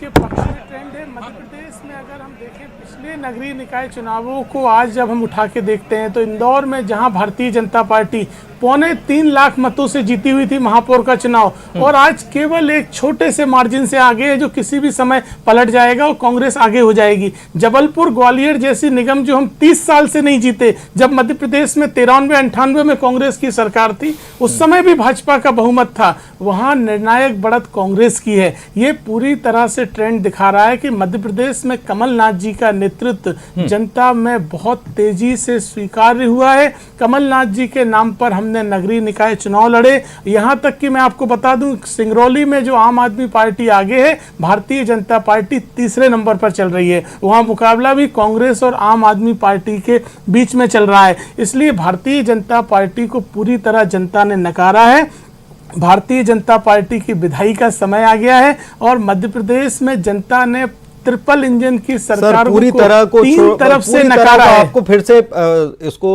के पक्ष में ट्रेंड है मध्य प्रदेश में। अगर हम देखें पिछले नगरीय निकाय चुनावों को आज जब हम उठा के देखते हैं तो इंदौर में जहां भारतीय जनता पार्टी 3.25 लाख मतों से जीती हुई थी महापौर का चुनाव, और आज केवल एक छोटे से मार्जिन से आगे है जो किसी भी समय पलट जाएगा और कांग्रेस आगे हो जाएगी। जबलपुर ग्वालियर जैसी निगम जो हम 30 साल से नहीं जीते, जब मध्य प्रदेश में 93-98 में कांग्रेस की सरकार थी उस समय भी भाजपा का बहुमत था, वहां निर्णायक बढ़त कांग्रेस की है। ये पूरी तरह से ट्रेंड दिखा रहा है कि मध्य प्रदेश में कमलनाथ जी का नेतृत्व जनता में बहुत तेजी से स्वीकार्य हुआ है। कमलनाथ जी के नाम पर हमने नगरीय निकाय चुनाव लड़े। यहां तक कि मैं आपको बता दूं सिंगरौली में जो आम आदमी पार्टी आगे है, भारतीय जनता पार्टी तीसरे नंबर पर चल रही है। वहां मुकाबला भी कांग्रेस और आम आदमी पार्टी के बीच में चल रहा है। इसलिए भारतीय जनता पार्टी को पूरी तरह जनता ने नकारा है। भारतीय जनता पार्टी की विदाई का समय आ गया है और मध्य प्रदेश में जनता ने ट्रिपल इंजन की सर सरकार पूरी तरह को तीन तरफ से नकारा है। आपको फिर से इसको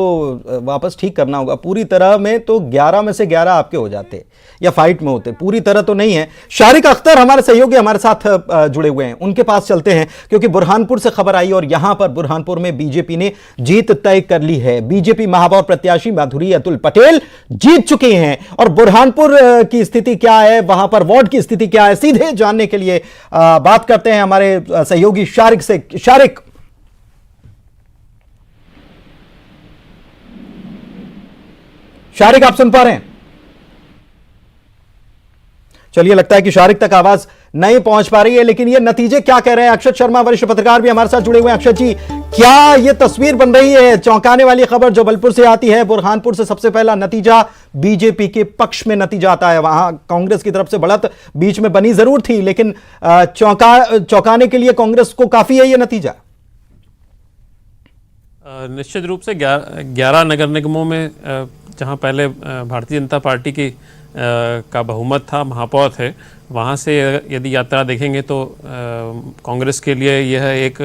वापस ठीक करना होगा। पूरी तरह में तो 11 में से 11 आपके हो जाते या फाइट में होते, पूरी तरह तो नहीं है। शारिक अख्तर हमारे सहयोगी हमारे साथ जुड़े हुए हैं, उनके पास चलते हैं क्योंकि बुरहानपुर से खबर आई और यहां पर बुरहानपुर में बीजेपी ने जीत तय कर ली है। बीजेपी महापौर प्रत्याशी माधुरी अतुल पटेल जीत चुके हैं और बुरहानपुर की स्थिति क्या है, वहां पर वार्ड की स्थिति क्या है, सीधे जानने के लिए बात करते हैं हमारे सहयोगी शारिक से। शारिक, शारिक आप सुन पा रहे हैं? चलिए, लगता है कि शारिक तक आवाज नहीं पहुंच पा रही है, लेकिन ये नतीजे क्या कह रहे हैं? अक्षत शर्मा वरिष्ठ पत्रकार भी हमारे साथ जुड़े हुए हैं। अक्षत जी, क्या ये तस्वीर बन रही है? चौंकाने वाली खबर जबलपुर से आती है। बुरहानपुर से सबसे पहला नतीजा बीजेपी के पक्ष में नतीजा आता है। वहां कांग्रेस की तरफ से बढ़त बीच में बनी जरूर थी, लेकिन चौंकाने के लिए कांग्रेस को काफी है ये नतीजा। निश्चित रूप से 11 नगर निगमों में जहां पहले भारतीय जनता पार्टी की का बहुमत था, महापौर थे, वहाँ से यदि यात्रा देखेंगे तो कांग्रेस के लिए यह एक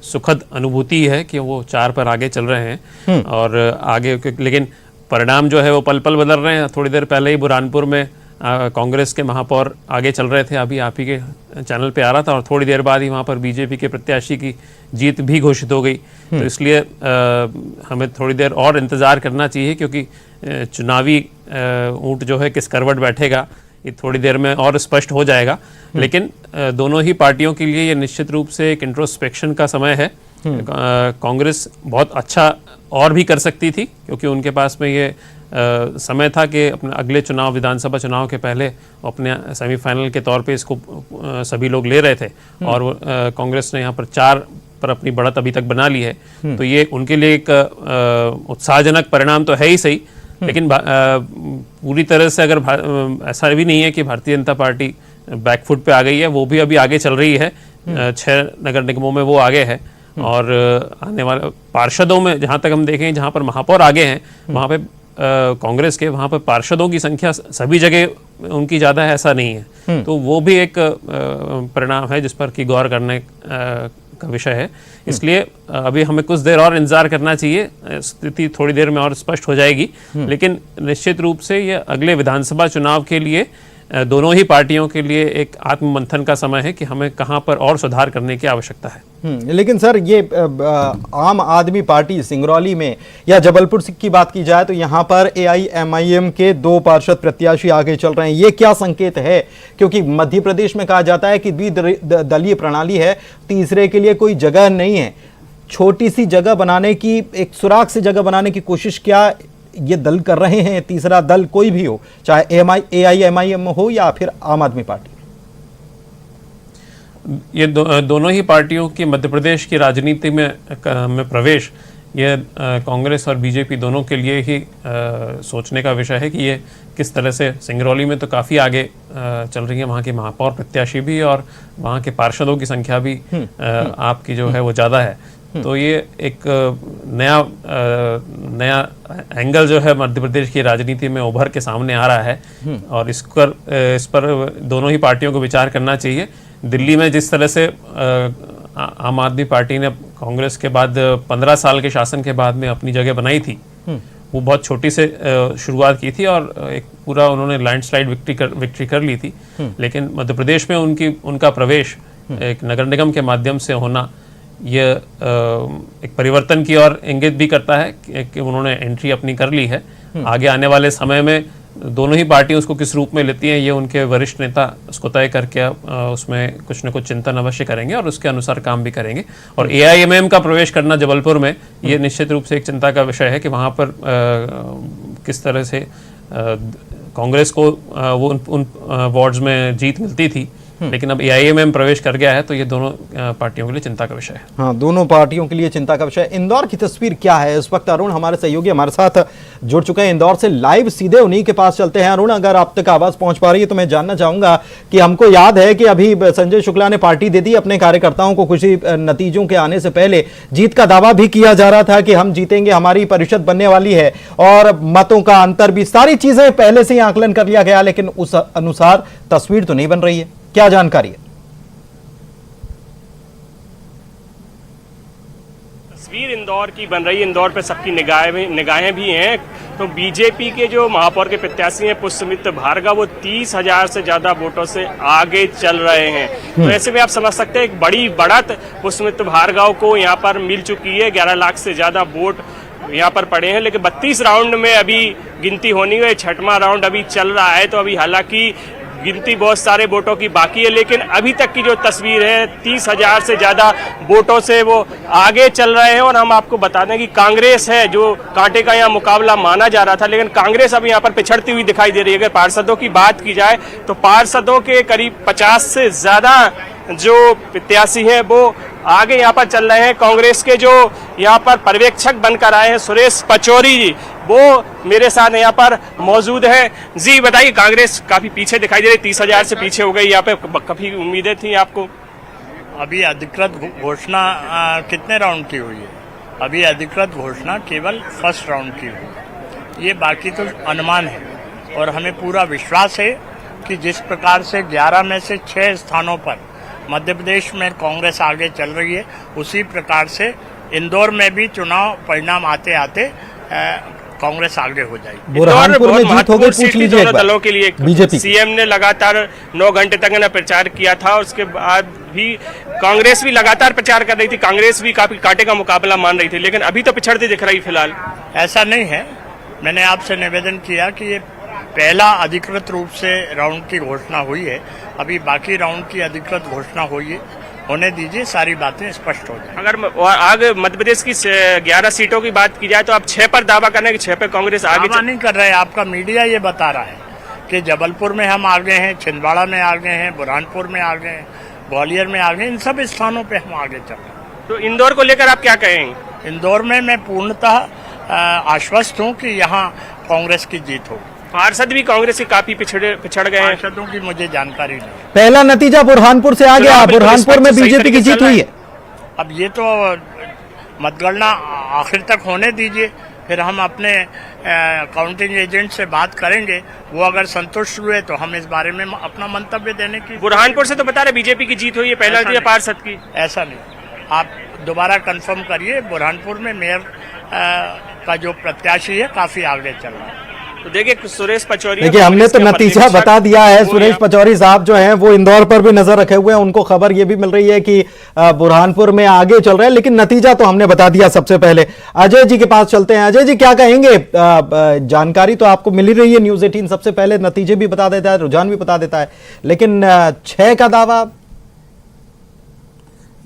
सुखद अनुभूति है कि वो 4 पर आगे चल रहे हैं और आगे, लेकिन परिणाम जो है वो पल पल बदल रहे हैं। थोड़ी देर पहले ही बुरहानपुर में कांग्रेस के महापौर आगे चल रहे थे, अभी आप ही के चैनल पे आ रहा था, और थोड़ी देर बाद ही वहाँ पर बीजेपी के प्रत्याशी की जीत भी घोषित हो गई। तो इसलिए हमें थोड़ी देर और इंतज़ार करना चाहिए, क्योंकि चुनावी ऊंट जो है किस करवट बैठेगा ये थोड़ी देर में और स्पष्ट हो जाएगा। लेकिन दोनों ही पार्टियों के लिए ये निश्चित रूप से एक इंट्रोस्पेक्शन का समय है। कांग्रेस बहुत अच्छा और भी कर सकती थी, क्योंकि उनके पास में ये समय था कि अपने अगले चुनाव, विधानसभा चुनाव के पहले अपने सेमीफाइनल के तौर पे इसको सभी लोग ले रहे थे, और कांग्रेस ने यहाँ पर 4 पर अपनी बढ़त अभी तक बना ली है। तो ये उनके लिए एक उत्साहजनक परिणाम तो है ही सही, लेकिन पूरी तरह से अगर ऐसा भी नहीं है कि भारतीय जनता पार्टी बैकफुट पे आ गई है, वो भी अभी आगे चल रही है। 6 नगर निगमों में वो आगे है, और आने वाले पार्षदों में जहाँ तक हम देखें, जहाँ पर महापौर आगे हैं, वहाँ पे कांग्रेस के, वहाँ पर पार्षदों की संख्या सभी जगह उनकी ज़्यादा है, ऐसा नहीं है। तो वो भी एक परिणाम है जिस पर कि गौर करने का विषय है। इसलिए अभी हमें कुछ देर और इंतजार करना चाहिए, स्थिति थोड़ी देर में और स्पष्ट हो जाएगी। लेकिन निश्चित रूप से ये अगले विधानसभा चुनाव के लिए दोनों ही पार्टियों के लिए एक आत्ममंथन का समय है कि हमें कहां पर और सुधार करने की आवश्यकता है। लेकिन सर, ये आम आदमी पार्टी सिंगरौली में या जबलपुर की बात की जाए तो यहां पर AIMIM के 2 पार्षद प्रत्याशी आगे चल रहे हैं, ये क्या संकेत है? क्योंकि मध्य प्रदेश में कहा जाता है कि द्विदलीय प्रणाली है, तीसरे के लिए कोई जगह नहीं है। छोटी सी जगह बनाने की, एक सुराग से जगह बनाने की कोशिश क्या ये दल कर रहे हैं? तीसरा दल कोई भी हो, चाहे AIMIM हो या फिर आम आदमी पार्टी। ये दोनों ही पार्टियों की मध्य प्रदेश की राजनीति में प्रवेश, ये कांग्रेस और बीजेपी दोनों के लिए ही सोचने का विषय है कि ये किस तरह से। सिंगरौली में तो काफ़ी आगे चल रही है वहाँ के महापौर प्रत्याशी भी, और वहाँ के पार्षदों की संख्या भी आपकी जो है वो ज़्यादा है। तो ये एक नया एंगल जो है मध्य प्रदेश की राजनीति में उभर के सामने आ रहा है, और इस पर दोनों ही पार्टियों को विचार करना चाहिए। दिल्ली में जिस तरह से आम आदमी पार्टी ने कांग्रेस के बाद 15 साल के शासन के बाद में अपनी जगह बनाई थी, वो बहुत छोटी से शुरुआत की थी और एक पूरा उन्होंने लैंडस्लाइड विक्ट्री कर ली थी। लेकिन मध्य प्रदेश में उनका प्रवेश एक नगर निगम के माध्यम से होना, यह एक परिवर्तन की ओर इंगित भी करता है कि उन्होंने एंट्री अपनी कर ली है। आगे आने वाले समय में दोनों ही पार्टी उसको किस रूप में लेती हैं, ये उनके वरिष्ठ नेता उसको तय करके उसमें कुछ न कुछ चिंतन अवश्य करेंगे और उसके अनुसार काम भी करेंगे। और AIMIM का प्रवेश करना जबलपुर में, ये निश्चित रूप से एक चिंता का विषय है कि वहाँ पर किस तरह से कांग्रेस को वो उन वार्ड्स में जीत मिलती थी, लेकिन अब AIMIM प्रवेश कर गया है, तो ये दोनों पार्टियों के लिए चिंता का विषय है। हाँ, दोनों पार्टियों के लिए चिंता का विषय। इंदौर की तस्वीर क्या है इस वक्त? अरुण हमारे सहयोगी हमारे साथ जुड़ चुके हैं इंदौर से लाइव, सीधे उन्हीं के पास चलते हैं। अरुण, अगर आप तक आवाज पहुंच पा रही है तो मैं जानना चाहूंगा कि हमको याद है कि अभी संजय शुक्ला ने पार्टी दे दी अपने कार्यकर्ताओं को, खुशी नतीजों के आने से पहले जीत का दावा भी किया जा रहा था कि हम जीतेंगे, हमारी परिषद बनने वाली है, और मतों का अंतर भी, सारी चीजें पहले से ही आकलन कर लिया गया, लेकिन उस अनुसार तस्वीर तो नहीं बन रही है। क्या जानकारी है? तस्वीर इंदौर की बन रही है, इंदौर पे सबकी निगाहें भी हैं। तो बीजेपी के जो महापौर के प्रत्याशी हैं पुष्पमित्र भार्गव, वो 30,000 से ज्यादा वोटों से आगे चल रहे हैं। तो ऐसे में आप समझ सकते हैं एक बड़ी बढ़त पुष्पमित्र भार्गव को यहाँ पर मिल चुकी है। 11 लाख से ज्यादा वोट यहाँ पर पड़े हैं, लेकिन 32 राउंड में अभी गिनती होनी है। 6वां राउंड अभी चल रहा है, तो अभी हालांकि गिनती बहुत सारे वोटों की बाकी है, लेकिन अभी तक की जो तस्वीर है 30,000 से ज्यादा वोटों से वो आगे चल रहे हैं। और हम आपको बता दें कि कांग्रेस है जो कांटे का यहाँ मुकाबला माना जा रहा था, लेकिन कांग्रेस अभी यहाँ पर पिछड़ती हुई दिखाई दे रही है। अगर पार्षदों की बात की जाए तो पार्षदों के करीब 50 से ज्यादा जो प्रत्याशी हैं वो आगे यहाँ पर चल रहे हैं। कांग्रेस के जो यहाँ पर पर्यवेक्षक बनकर आए हैं सुरेश पचौरी जी, वो मेरे साथ यहाँ पर मौजूद हैं। जी बताइए, कांग्रेस काफी पीछे दिखाई दे रही, 30,000 से पीछे हो गई। यहाँ पे काफी उम्मीदें थी आपको? अभी अधिकृत घोषणा कितने राउंड की हुई है? अभी अधिकृत घोषणा केवल फर्स्ट राउंड की हुई है, ये बाकी तो अनुमान है। और हमें पूरा विश्वास है कि जिस प्रकार से 11 में से 6 स्थानों पर मध्य प्रदेश में कांग्रेस आगे चल रही है, उसी प्रकार से इंदौर में भी चुनाव परिणाम आते आते कांग्रेस आगे हो जाएगी। बुरहानपुर में जीत हो गई, पूछ लीजिए एक बार। दलों के लिए बीजेपी सीएम ने लगातार 9 घंटे तक ना प्रचार किया था, और उसके बाद भी कांग्रेस भी लगातार प्रचार कर रही थी। कांग्रेस भी काफी कांटे का मुकाबला मान रही थी, लेकिन अभी तो पिछड़ती दिख रही फिलहाल। ऐसा नहीं है, मैंने आपसे निवेदन किया कि ये पहला अधिकृत रूप से राउंड की घोषणा हुई है, अभी बाकी राउंड की अधिकृत घोषणा हुई है, होने दीजिए, सारी बातें स्पष्ट हो जाए। अगर आगे मध्य प्रदेश की 11 सीटों की बात की जाए तो आप 6 पर दावा करने की 6 पर कांग्रेस आगे नहीं कर रहे हैं। आपका मीडिया ये बता रहा है कि जबलपुर में हम आगे हैं, छिंदवाड़ा में आगे हैं, बुरहानपुर में आगे हैं, ग्वालियर में आगे, इन सब स्थानों पे हम आगे चल रहे हैं। तो इंदौर को लेकर आप क्या कहेंगे? इंदौर में मैं पूर्णतः आश्वस्त हूँ कि यहाँ कांग्रेस की जीत होगी। पार्षद भी कांग्रेस से काफी पिछड़ गए हैं। पार्षदों की मुझे जानकारी नहीं। पहला नतीजा बुरहानपुर से आ गया, बुरहानपुर में बीजेपी की जीत हुई है। अब ये तो मतगणना आखिर तक होने दीजिए, फिर हम अपने काउंटिंग एजेंट से बात करेंगे। वो अगर संतुष्ट हुए तो हम इस बारे में अपना मंतव्य देने की। बुरहानपुर से तो बता रहे बीजेपी की जीत हुई है, पहला नतीजा पार्षद की। ऐसा नहीं, आप दोबारा कंफर्म करिए। बुरहानपुर में मेयर का जो प्रत्याशी है काफी आगे चल रहा है। तो देखिए सुरेश पचौरी, देखिए हमने तो नतीजा बता दिया है। सुरेश पचौरी साहब जो हैं वो इंदौर पर भी नजर रखे हुए हैं, उनको खबर ये भी मिल रही है कि बुरहानपुर में आगे चल रहे हैं, लेकिन नतीजा तो हमने बता दिया। सबसे पहले अजय जी के पास चलते हैं। अजय जी क्या कहेंगे? जानकारी तो आपको मिल ही रही है, न्यूज 18 सबसे पहले नतीजे भी बता देता है, रुझान भी बता देता है, लेकिन 6 का दावा।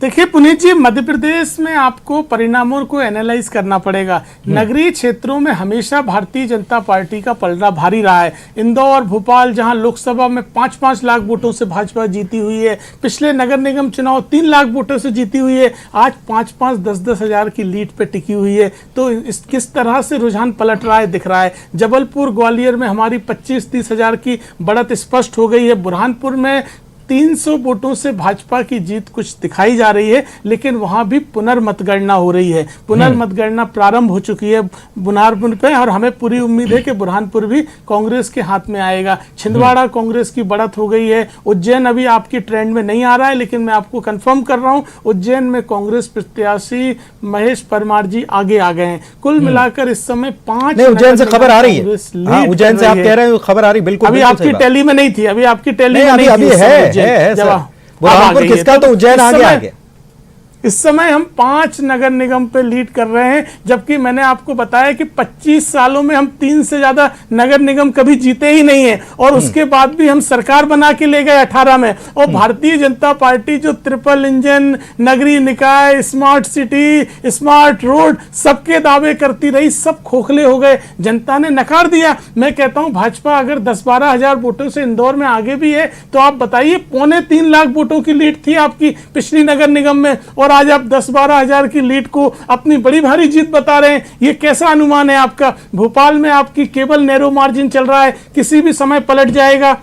देखिए पुनीत जी, मध्य प्रदेश में आपको परिणामों को एनालाइज करना पड़ेगा। नगरीय क्षेत्रों में हमेशा भारतीय जनता पार्टी का पलड़ा भारी रहा है। इंदौर, भोपाल, जहां लोकसभा में 5-5 लाख वोटों से भाजपा जीती हुई है, पिछले नगर निगम चुनाव 3 लाख वोटों से जीती हुई है, आज 5-5, 10-10 हजार की लीड पे टिकी हुई है। तो किस तरह से रुझान पलट रहा है दिख रहा है। जबलपुर, ग्वालियर में हमारी 25-30 हजार की बढ़त स्पष्ट हो गई है। बुरहानपुर में 300 वोटों से भाजपा की जीत कुछ दिखाई जा रही है, लेकिन वहां भी पुनर्मतगणना हो रही है। पुनर्मतगणना प्रारंभ हो चुकी है बुरहानपुर पे, और हमें पूरी उम्मीद है कि बुरहानपुर भी कांग्रेस के हाथ में आएगा। छिंदवाड़ा कांग्रेस की बढ़त हो गई है। उज्जैन अभी आपकी ट्रेंड में नहीं आ रहा है, लेकिन मैं आपको कंफर्म कर रहा हूं उज्जैन में कांग्रेस प्रत्याशी महेश परमार जी आगे आ गए हैं। कुल मिलाकर इस समय 5 उज्जैन से खबर आ रही है। उज्जैन से आप कह रहे हैं खबर आ रही, बिल्कुल अभी आपकी टैली में नहीं थी, अभी आपकी टैली में नहीं अभी है बुरहानपुर किसका तो उज्जैन आगे आ गया। इस समय हम 5 नगर निगम पे लीड कर रहे हैं, जबकि मैंने आपको बताया कि 25 सालों में हम 3 से ज्यादा नगर निगम कभी जीते ही नहीं है, और उसके बाद भी हम सरकार बना के ले गए 18 में। और भारतीय जनता पार्टी जो ट्रिपल इंजन, नगरीय निकाय, स्मार्ट सिटी, स्मार्ट रोड, सबके दावे करती रही, सब खोखले हो गए, जनता ने नकार दिया। मैं कहता हूं भाजपा अगर 10-12 हजार वोटों से इंदौर में आगे भी है, तो आप बताइए 2.25 लाख वोटों की लीड थी आपकी पिछली नगर निगम में, और आज आप 10-12 हजार की लीड को अपनी बड़ी भारी जीत बता रहे हैं। ये कैसा अनुमान है आपका? भोपाल में आपकी केवल नैरो मार्जिन चल रहा है, किसी भी समय पलट जाएगा।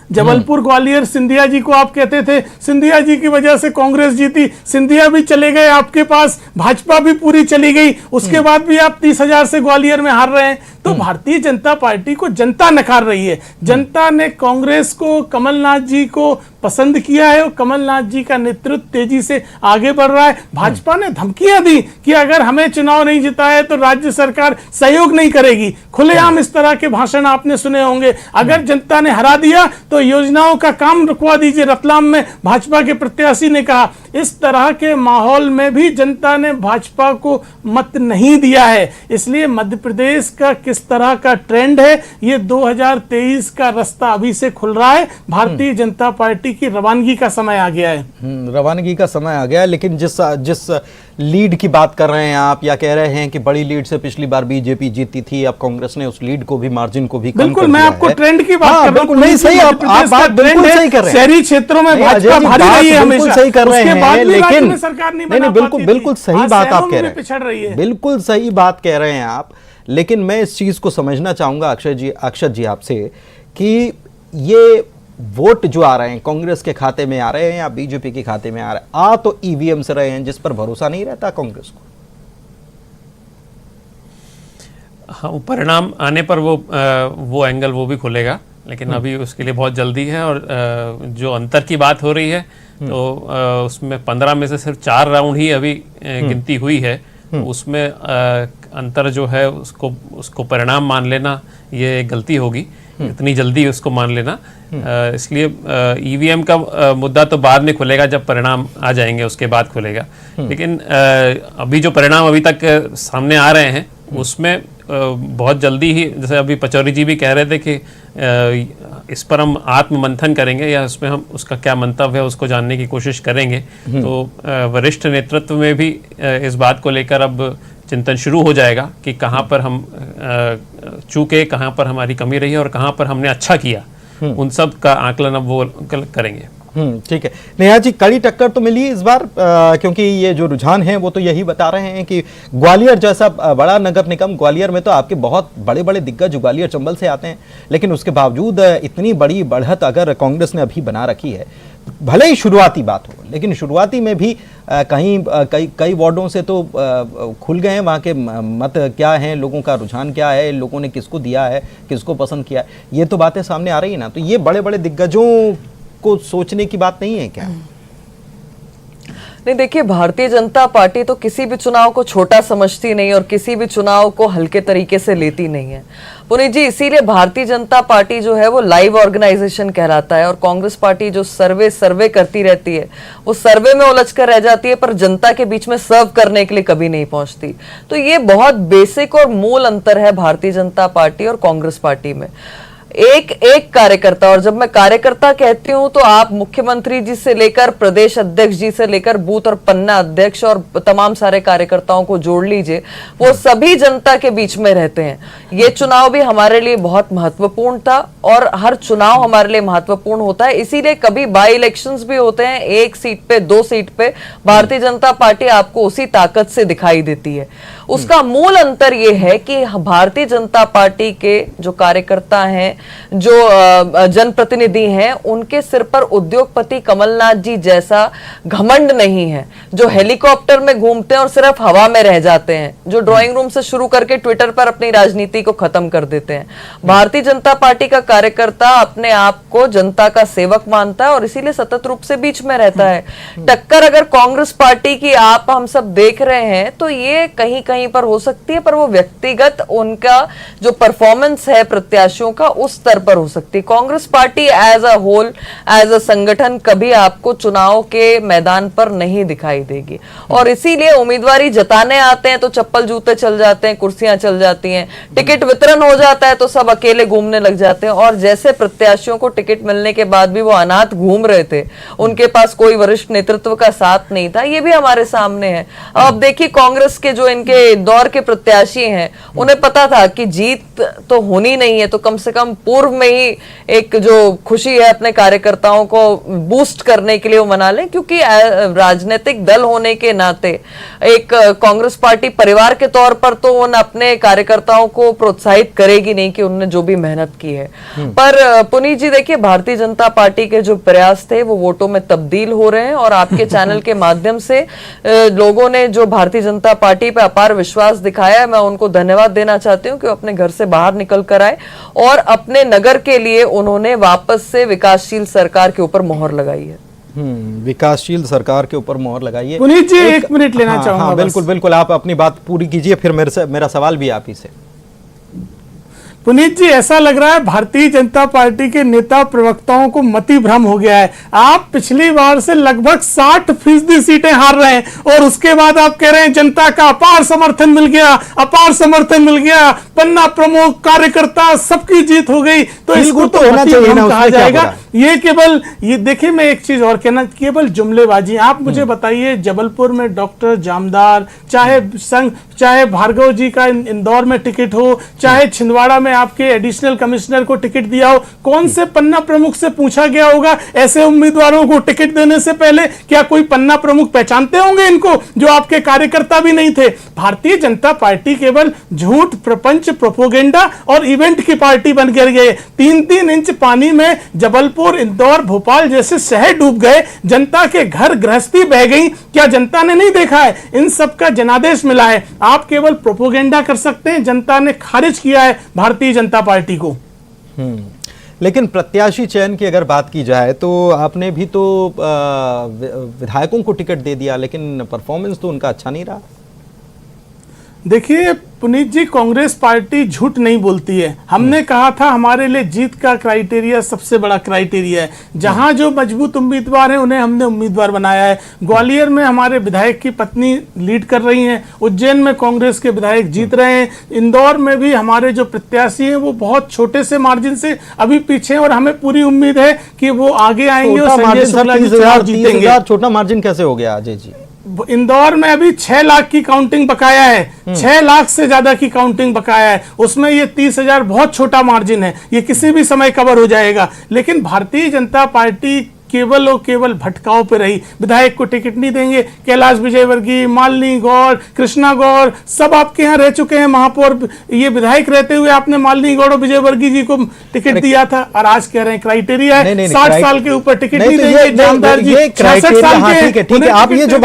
जबलपुर, ग्वालियर, सिंधिया जी को आप कहते थे, सिंधिया जी की वजह से कांग्रेस जीती, सिंधिया भी चले गए आपके पास, भाजपा भी पूरी चली गई, उसके बाद भी आप 30 हजार से ग्वालियर में हार रहे हैं। तो भारतीय जनता पार्टी को जनता नकार रही है। जनता ने कांग्रेस को, कमलनाथ जी को पसंद किया है और कमलनाथ जी का नेतृत्व तेजी से आगे बढ़ रहा है। भाजपा ने धमकियां दी कि अगर हमें चुनाव नहीं जिताया तो राज्य सरकार सहयोग नहीं करेगी। खुलेआम इस तरह के भाषण आपने सुने होंगे। अगर जनता ने हरा दिया तो योजनाओं का काम रुकवा दीजिए, रतलाम में भाजपा के प्रत्याशी ने कहा। इस तरह के माहौल में भी जनता ने भाजपा को मत नहीं दिया है। इसलिए मध्य प्रदेश का किस तरह का ट्रेंड है, ये 2023 का रास्ता अभी से खुल रहा है। भारतीय जनता पार्टी की रवानगी का समय आ गया है। रवानगी का समय आ गया है। लेकिन जिस लीड की बात कर रहे हैं आप, या कह रहे हैं कि बड़ी लीड से पिछली बार बीजेपी जीती थी, अब कांग्रेस ने उस लीड को भी, मार्जिन को भी कम बिल्कुल, कर मैं दिया आपको है। ट्रेंड की बात कर रहा हूं। नहीं सही, आप बात बिल्कुल सही कर रहे हैं। शहरी क्षेत्रों में भाजपा भारी रही है हमेशा, सही कर रहे हैं, लेकिन सरकार नहीं, बिल्कुल सही बात आप कह रहे हैं, पिछड़ रही है। बिल्कुल सही बात कह रहे हैं आप। लेकिन मैं इस चीज को समझना चाहूंगा अक्षत जी आपसे कि ये वोट जो आ रहे हैं कांग्रेस के खाते में आ रहे हैं या बीजेपी के खाते में आ रहे हैं, तो ईवीएम से रहे हैं, जिस पर भरोसा नहीं रहता कांग्रेस को। हाँ, परिणाम आने पर वो एंगल वो भी खुलेगा, लेकिन अभी उसके लिए बहुत जल्दी है। और जो अंतर की बात हो रही है तो उसमें 15 में से सिर्फ 4 राउंड ही अभी गिनती हुई है। उसमें अंतर जो है उसको परिणाम मान लेना ये गलती होगी, इतनी जल्दी उसको मान लेना। इसलिए ईवीएम का मुद्दा तो बाद में खुलेगा, जब परिणाम आ जाएंगे उसके बाद खुलेगा। लेकिन अभी जो परिणाम अभी तक सामने आ रहे हैं उसमें बहुत जल्दी ही, जैसे अभी पचौरी जी भी कह रहे थे कि इस पर हम आत्ममंथन करेंगे या उसमें हम उसका क्या मंतव्य है उसको जानने की कोशिश करेंगे। तो वरिष्ठ नेतृत्व में भी इस बात को लेकर अब चिंतन शुरू हो जाएगा कि कहाँ पर हम चूके, कहाँ पर हमारी कमी रही है और कहाँ पर हमने अच्छा किया, उन सब का आकलन अब वो करेंगे। ठीक है। नेहा जी, कड़ी टक्कर तो मिली इस बार, क्योंकि ये जो रुझान है वो तो यही बता रहे हैं कि ग्वालियर जैसा बड़ा नगर निगम, ग्वालियर में तो आपके बहुत बड़े बड़े दिग्गज ग्वालियर चंबल से आते हैं, लेकिन उसके बावजूद इतनी बड़ी बढ़त अगर कांग्रेस ने अभी बना रखी है, भले ही शुरुआती बात हो, लेकिन शुरुआती में भी कई वार्डों से तो खुल गए हैं वहाँ के मत क्या हैं, लोगों का रुझान क्या है, लोगों ने किसको दिया है, किसको पसंद किया है, ये तो बातें सामने आ रही है ना। तो ये बड़े बड़े दिग्गजों को सोचने की बात नहीं है क्या? नहीं, देखिए, भारतीय जनता पार्टी तो किसी भी चुनाव को छोटा समझती नहीं और किसी भी चुनाव को हल्के तरीके से लेती नहीं है पुनीत जी। इसीलिए भारतीय जनता पार्टी जो है वो लाइव ऑर्गेनाइजेशन कहलाता है, और कांग्रेस पार्टी जो सर्वे करती रहती है वो सर्वे में उलझ कर रह जाती है, पर जनता के बीच में सर्व करने के लिए कभी नहीं पहुंचती। तो ये बहुत बेसिक और मूल अंतर है भारतीय जनता पार्टी और कांग्रेस पार्टी में। एक कार्यकर्ता, और जब मैं कार्यकर्ता कहती हूं तो आप मुख्यमंत्री जी से लेकर प्रदेश अध्यक्ष जी से लेकर बूथ और पन्ना अध्यक्ष और तमाम सारे कार्यकर्ताओं को जोड़ लीजिए, वो सभी जनता के बीच में रहते हैं। ये चुनाव भी हमारे लिए बहुत महत्वपूर्ण था और हर चुनाव हमारे लिए महत्वपूर्ण होता है। इसीलिए कभी बाई इलेक्शंस भी होते हैं, 1 सीट पे 2 सीट पे भारतीय जनता पार्टी आपको उसी ताकत से दिखाई देती है। उसका मूल अंतर यह है कि भारतीय जनता पार्टी के जो कार्यकर्ता हैं, जो जनप्रतिनिधि हैं, उनके सिर पर उद्योगपति कमलनाथ जी जैसा घमंड नहीं है, जो हेलीकॉप्टर में घूमते हैं और सिर्फ हवा में रह जाते हैं, जो ड्राइंग रूम से शुरू करके ट्विटर पर अपनी राजनीति को खत्म कर देते हैं। भारतीय जनता पार्टी का कार्यकर्ता अपने आप को जनता का सेवक मानता है और इसीलिए सतत रूप से बीच में रहता है। टक्कर अगर कांग्रेस पार्टी की आप हम सब देख रहे हैं तो ये कहीं कहीं पर हो सकती है, पर वो व्यक्तिगत उनका जो परफॉर्मेंस है प्रत्याशियों का उस स्तर पर हो सकती है। Congress party as a whole, as a संगठन कभी आपको चुनाव के मैदान पर नहीं दिखाई देगी, और इसीलिए उम्मीदवारी जताने आते हैं तो चप्पल जूते चल जाते हैं, कुर्सियां चल जाती हैं, टिकट वितरण हो जाता है तो सब अकेले घूमने लग जाते हैं। और जैसे प्रत्याशियों को टिकट मिलने के बाद भी वो अनाथ घूम रहे थे, उनके पास कोई वरिष्ठ नेतृत्व का साथ नहीं था, ये भी हमारे सामने है। अब देखिए, कांग्रेस के जो इनके दौर के प्रत्याशी हैं, उन्हें पता था कि जीत तो होनी नहीं है, तो कम से कम पूर्व में ही एक जो खुशी है अपने कार्यकर्ताओं को बूस्ट करने के लिए वो मना लें, क्योंकि राजनीतिक दल होने के नाते एक कांग्रेस पार्टी परिवार के तौर पर तो उन अपने कार्यकर्ताओं को प्रोत्साहित करेगी नहीं कि उन्होंने जो भी मेहनत की है। पर पुनीत जी, देखिए, भारतीय जनता पार्टी के जो प्रयास थे वो वोटों में तब्दील हो रहे हैं, और आपके चैनल के माध्यम से लोगों ने जो भारतीय जनता पार्टी पे अपार विश्वास दिखाया है, मैं उनको धन्यवाद देना चाहती हूँ कि वो अपने घर से बाहर निकल कर आए और अपने अपने नगर के लिए उन्होंने वापस से विकासशील सरकार के ऊपर मोहर लगाई है। विकासशील सरकार के ऊपर मोहर लगाई है। पुनीत जी, एक मिनट लेना चाहूंगा। हाँ, बिल्कुल बिल्कुल, आप अपनी बात पूरी कीजिए, फिर मेरा सवाल भी आप ही से। पुनीत जी, ऐसा लग रहा है भारतीय जनता पार्टी के नेता प्रवक्ताओं को मति भ्रम हो गया है। आप पिछली बार से लगभग 60% सीटें हार रहे हैं और उसके बाद आप कह रहे हैं जनता का अपार समर्थन मिल गया, अपार समर्थन मिल गया, पन्ना प्रमुख, कार्यकर्ता, सबकी जीत हो गई। तो इसको तो होना चाहिए ना, कहा जाएगा। ये केवल, ये देखिए, मैं एक चीज और कहना, केवल जुमलेबाजी। आप मुझे बताइए, जबलपुर में डॉक्टर जामदार, चाहे भार्गव जी का इंदौर में टिकट हो, चाहे छिंदवाड़ा में आपके एडिशनल कमिश्नर को टिकट दिया हो, कौन से पन्ना प्रमुख से पूछा गया होगा ऐसे उम्मीदवारों को टिकट देने से पहले? क्या कोई पन्ना प्रमुख पहचानते होंगे इनको, जो आपके कार्यकर्ता भी नहीं थे? भारतीय जनता पार्टी केवल झूठ, प्रपंच, प्रोपोगेंडा और इवेंट की पार्टी बन कर गई। 3-3 इंच पानी में जबलपुर, इंदौर, भोपाल जैसे शहर डूब गए, जनता के घर गृहस्थी बह गई। क्या जनता ने नहीं देखा है? इन सब का जनादेश मिला है। आप केवल प्रोपोगेंडा कर सकते हैं। जनता ने खारिज किया है भारतीय जनता पार्टी को। लेकिन प्रत्याशी चयन की अगर बात की जाए तो आपने भी तो विधायकों को टिकट दे दिया, लेकिन परफॉर्मेंस तो उनका अच्छा नहीं रहा। देखिए पुनीत जी, कांग्रेस पार्टी झूठ नहीं बोलती है। हमने कहा था हमारे लिए जीत का क्राइटेरिया सबसे बड़ा क्राइटेरिया है। जहां जो मजबूत उम्मीदवार हैं उन्हें हमने उम्मीदवार बनाया है। ग्वालियर में हमारे विधायक की पत्नी लीड कर रही हैं, उज्जैन में कांग्रेस के विधायक जीत रहे हैं, इंदौर में भी हमारे जो प्रत्याशी हैं वो बहुत छोटे से मार्जिन से अभी पीछे हैं और हमें पूरी उम्मीद है कि वो आगे आएंगे और संजय शुक्ला जी चुनाव जीतेंगे। छोटा मार्जिन कैसे हो गया अजय जी? इंदौर में अभी 6 लाख की काउंटिंग बकाया है, 6 लाख से ज्यादा की काउंटिंग बकाया है। उसमें ये 30,000 बहुत छोटा मार्जिन है, ये किसी भी समय कवर हो जाएगा। लेकिन भारतीय जनता पार्टी केवल और केवल भटकाव पे रही। विधायक को टिकट नहीं देंगे। कैलाश विजयवर्गीय, मालिनी गौड़, कृष्णा गौड़ सब आपके यहाँ रह चुके हैं महापौर। ये विधायक रहते हुए आपने मालिनी गौड़ और विजयवर्गीय जी को टिकट दिया था और आज कह रहे हैं क्राइटेरिया है 60 साल के ऊपर टिकट नहीं देंगे। जामदार जी 66 साल के। ठीक है, आप ये जो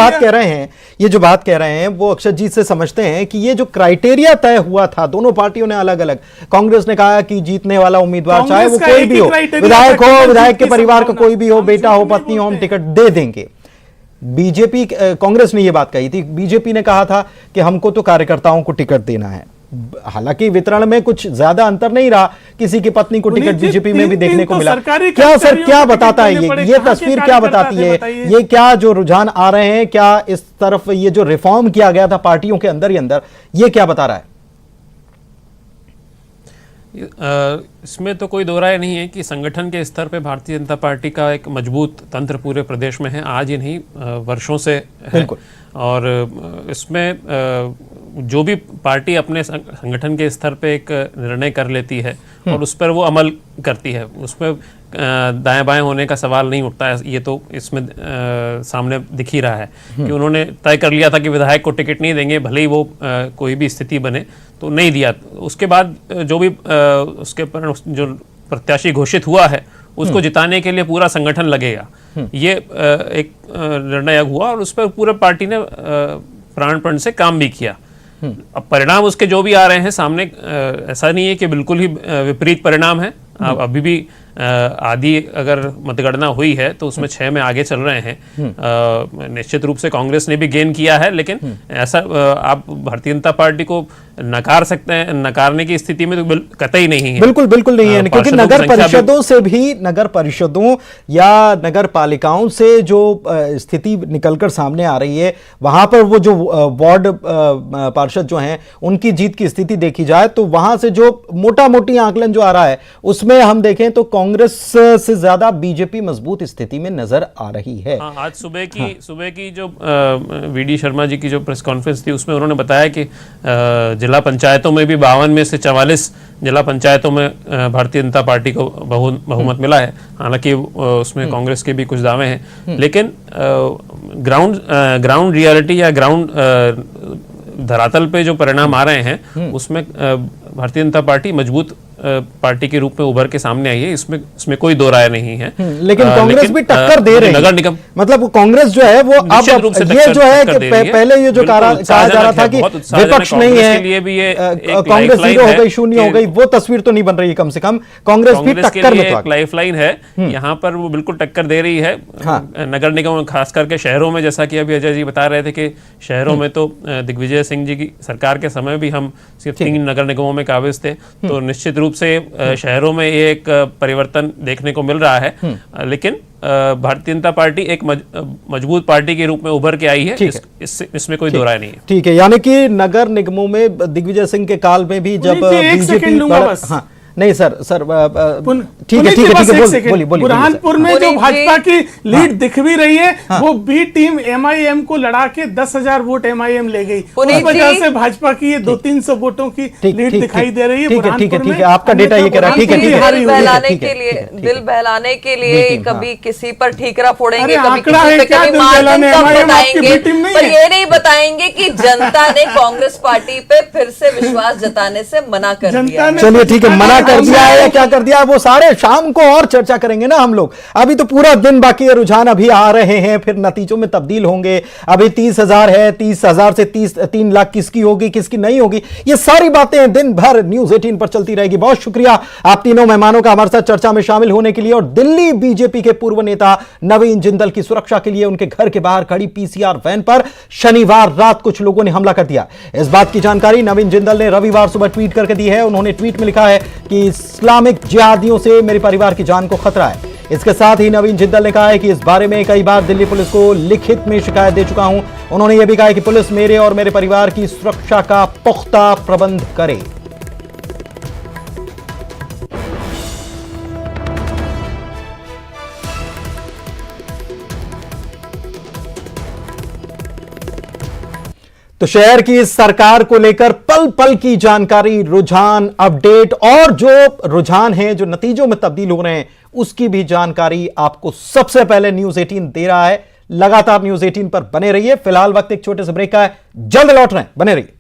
बात कह रहे हैं वो अक्षत जी से समझते हैं कि ये जो क्राइटेरिया तय हुआ था, दोनों पार्टियों ने अलग अलग, कांग्रेस ने कहा कि जीतने वाला उम्मीदवार चाहे वो कोई भी हो, विधायक हो, विधायक के परिवार का कोई भी हो, बेटा हो, पत्नी हो, हम टिकट दे देंगे। बीजेपी, कांग्रेस ने ये बात कही थी, बीजेपी ने कहा था कि हमको तो कार्यकर्ताओं को टिकट देना है। हालांकि वितरण में कुछ ज्यादा अंतर नहीं रहा, किसी की पत्नी को टिकट बीजेपी में भी देखने को मिला। क्या सर, क्या बताता है ये तस्वीर क्या बताती है? ये क्या जो रुझान आ रहे हैं, क्या इस तरफ ये जो रिफॉर्म किया गया था पार्टियों के अंदर ही अंदर, ये क्या बता रहा है? इसमें तो कोई दो राय नहीं है कि संगठन के स्तर पे भारतीय जनता पार्टी का एक मजबूत तंत्र पूरे प्रदेश में है, आज ही नहीं वर्षों से है। और इसमें जो भी पार्टी अपने संगठन के स्तर पे एक निर्णय कर लेती है और उस पर वो अमल करती है, उसमें दाएं बाएं होने का सवाल नहीं उठता है। ये तो इसमें सामने दिख ही रहा है कि उन्होंने तय कर लिया था कि विधायक को टिकट नहीं देंगे, भले ही वो कोई भी स्थिति बने, तो नहीं दिया। उसके बाद जो भी उसके पर जो प्रत्याशी घोषित हुआ है उसको जिताने के लिए पूरा संगठन लगेगा, ये एक निर्णय हुआ और उस पर पूरे पार्टी ने प्राणपण से काम भी किया। अब परिणाम उसके जो भी आ रहे हैं सामने, ऐसा नहीं है कि बिल्कुल ही विपरीत परिणाम है। अभी भी आधी अगर मतगणना हुई है तो उसमें 6 में आगे चल रहे हैं। निश्चित रूप से कांग्रेस ने भी गेन किया है, लेकिन ऐसा आप भारतीय जनता पार्टी को नकार सकते हैं, नकारने की स्थिति में तो कतई नहीं है। बिल्कुल नहीं है, क्योंकि नगर परिषदों से भी, नगर परिषदों या नगर पालिकाओं से जो स्थिति निकलकर सामने आ रही है, वहां पर वो जो वार्ड पार्षद जो हैं उनकी जीत की स्थिति देखी जाए तो वहां से जो मोटा मोटी आंकलन जो आ रहा है उसमें हम देखें तो कांग्रेस से ज्यादा बीजेपी मजबूत स्थिति में नजर आ रही है। आज सुबह की जो वी.डी. शर्मा जी की जो प्रेस कॉन्फ्रेंस थी उसमें उन्होंने बताया कि जिला पंचायतों में भी 52 में से 44 जिला पंचायतों में भारतीय जनता पार्टी को बहुमत मिला है। हालांकि उसमें कांग्रेस के भी कुछ दावे हैं, लेकिन ग्राउंड रियलिटी या ग्राउंड धरातल पे जो परिणाम आ रहे हैं उसमें भारतीय जनता पार्टी मजबूत पार्टी के रूप में उभर के सामने आई है, इसमें कोई दो राय नहीं है। लेकिन कांग्रेस भी टक्कर दे रही है। नगर निगम मतलब कांग्रेस जो है वो अब ये जो है कि पहले ये जो कहा जा रहा था कि विपक्ष नहीं है, कांग्रेस 0 हो गई, 0 हो गई, वो तस्वीर तो नहीं बन रही है। कम से कम कांग्रेस भी टक्कर में एक लाइफलाइन है, यहाँ पर वो बिल्कुल टक्कर दे रही है। नगर निगम खास करके शहरों में, जैसा कि अभी अजय जी बता रहे थे कि शहरों में तो दिग्विजय सिंह जी की सरकार के समय भी हम सिर्फ 3 नगर निगमों में काबिज थे, तो निश्चित रूप से शहरों में ये एक परिवर्तन देखने को मिल रहा है। लेकिन भारतीय जनता पार्टी एक मजबूत पार्टी के रूप में उभर के आई है, इसमें कोई दो राय नहीं है। ठीक है, यानी कि नगर निगमों में दिग्विजय सिंह के काल में भी जब बीजेपी नहीं सर ठीक है बोलिए। बुरहानपुर में जो भाजपा की लीड दिख भी रही है, वो बी टीम एमआईएम को लड़ा के 10,000 वोट एमआईएम ले गई। उस वजह से भाजपा की ये 200-300 वोटों की लीड दिखाई दे रही है। ठीक है, आपका डेटा ये कह रहा है। ठीक है, दिल बहलाने के लिए कभी किसी पर ठीकरा फोड़ेंगे, कभी पर ये नहीं बताएंगे कि जनता ने कांग्रेस पार्टी पे फिर से विश्वास जताने से मना कर दिया। चलिए ठीक है, मना कर दिया है या क्या कर दिया है वो सारे शाम को और चर्चा करेंगे ना हम लोग। अभी तो पूरा दिन बाकी है, रुझान अभी आ रहे हैं, फिर नतीजों में तब्दील होंगे। अभी 30,000 है, 30,000 से 3 लाख किसकी होगी किसकी नहीं होगी, ये सारी बातें दिन भर न्यूज़ 18 पर चलती रहेगी। बहुत शुक्रिया आप तीनों मेहमानों का हमारे साथ चर्चा में शामिल होने के लिए। और दिल्ली बीजेपी के पूर्व नेता नवीन जिंदल की सुरक्षा के लिए उनके घर के बाहर खड़ी पीसीआर वैन पर शनिवार रात कुछ लोगों ने हमला कर दिया। इस बात की जानकारी नवीन जिंदल ने रविवार सुबह ट्वीट करके दी है। उन्होंने ट्वीट में लिखा है कि इस्लामिक जिहादियों से मेरे परिवार की जान को खतरा है। इसके साथ ही नवीन जिंदल ने कहा है कि इस बारे में कई बार दिल्ली पुलिस को लिखित में शिकायत दे चुका हूं। उन्होंने यह भी कहा है कि पुलिस मेरे और मेरे परिवार की सुरक्षा का पुख्ता प्रबंध करे। तो शहर की सरकार को लेकर पल पल की जानकारी, रुझान, अपडेट और जो रुझान है जो नतीजों में तब्दील हो रहे हैं उसकी भी जानकारी आपको सबसे पहले न्यूज़ 18 दे रहा है। लगातार न्यूज़ 18 पर बने रहिए। फिलहाल वक्त एक छोटे से ब्रेक का है, जल्द लौट रहे हैं, बने रहिए।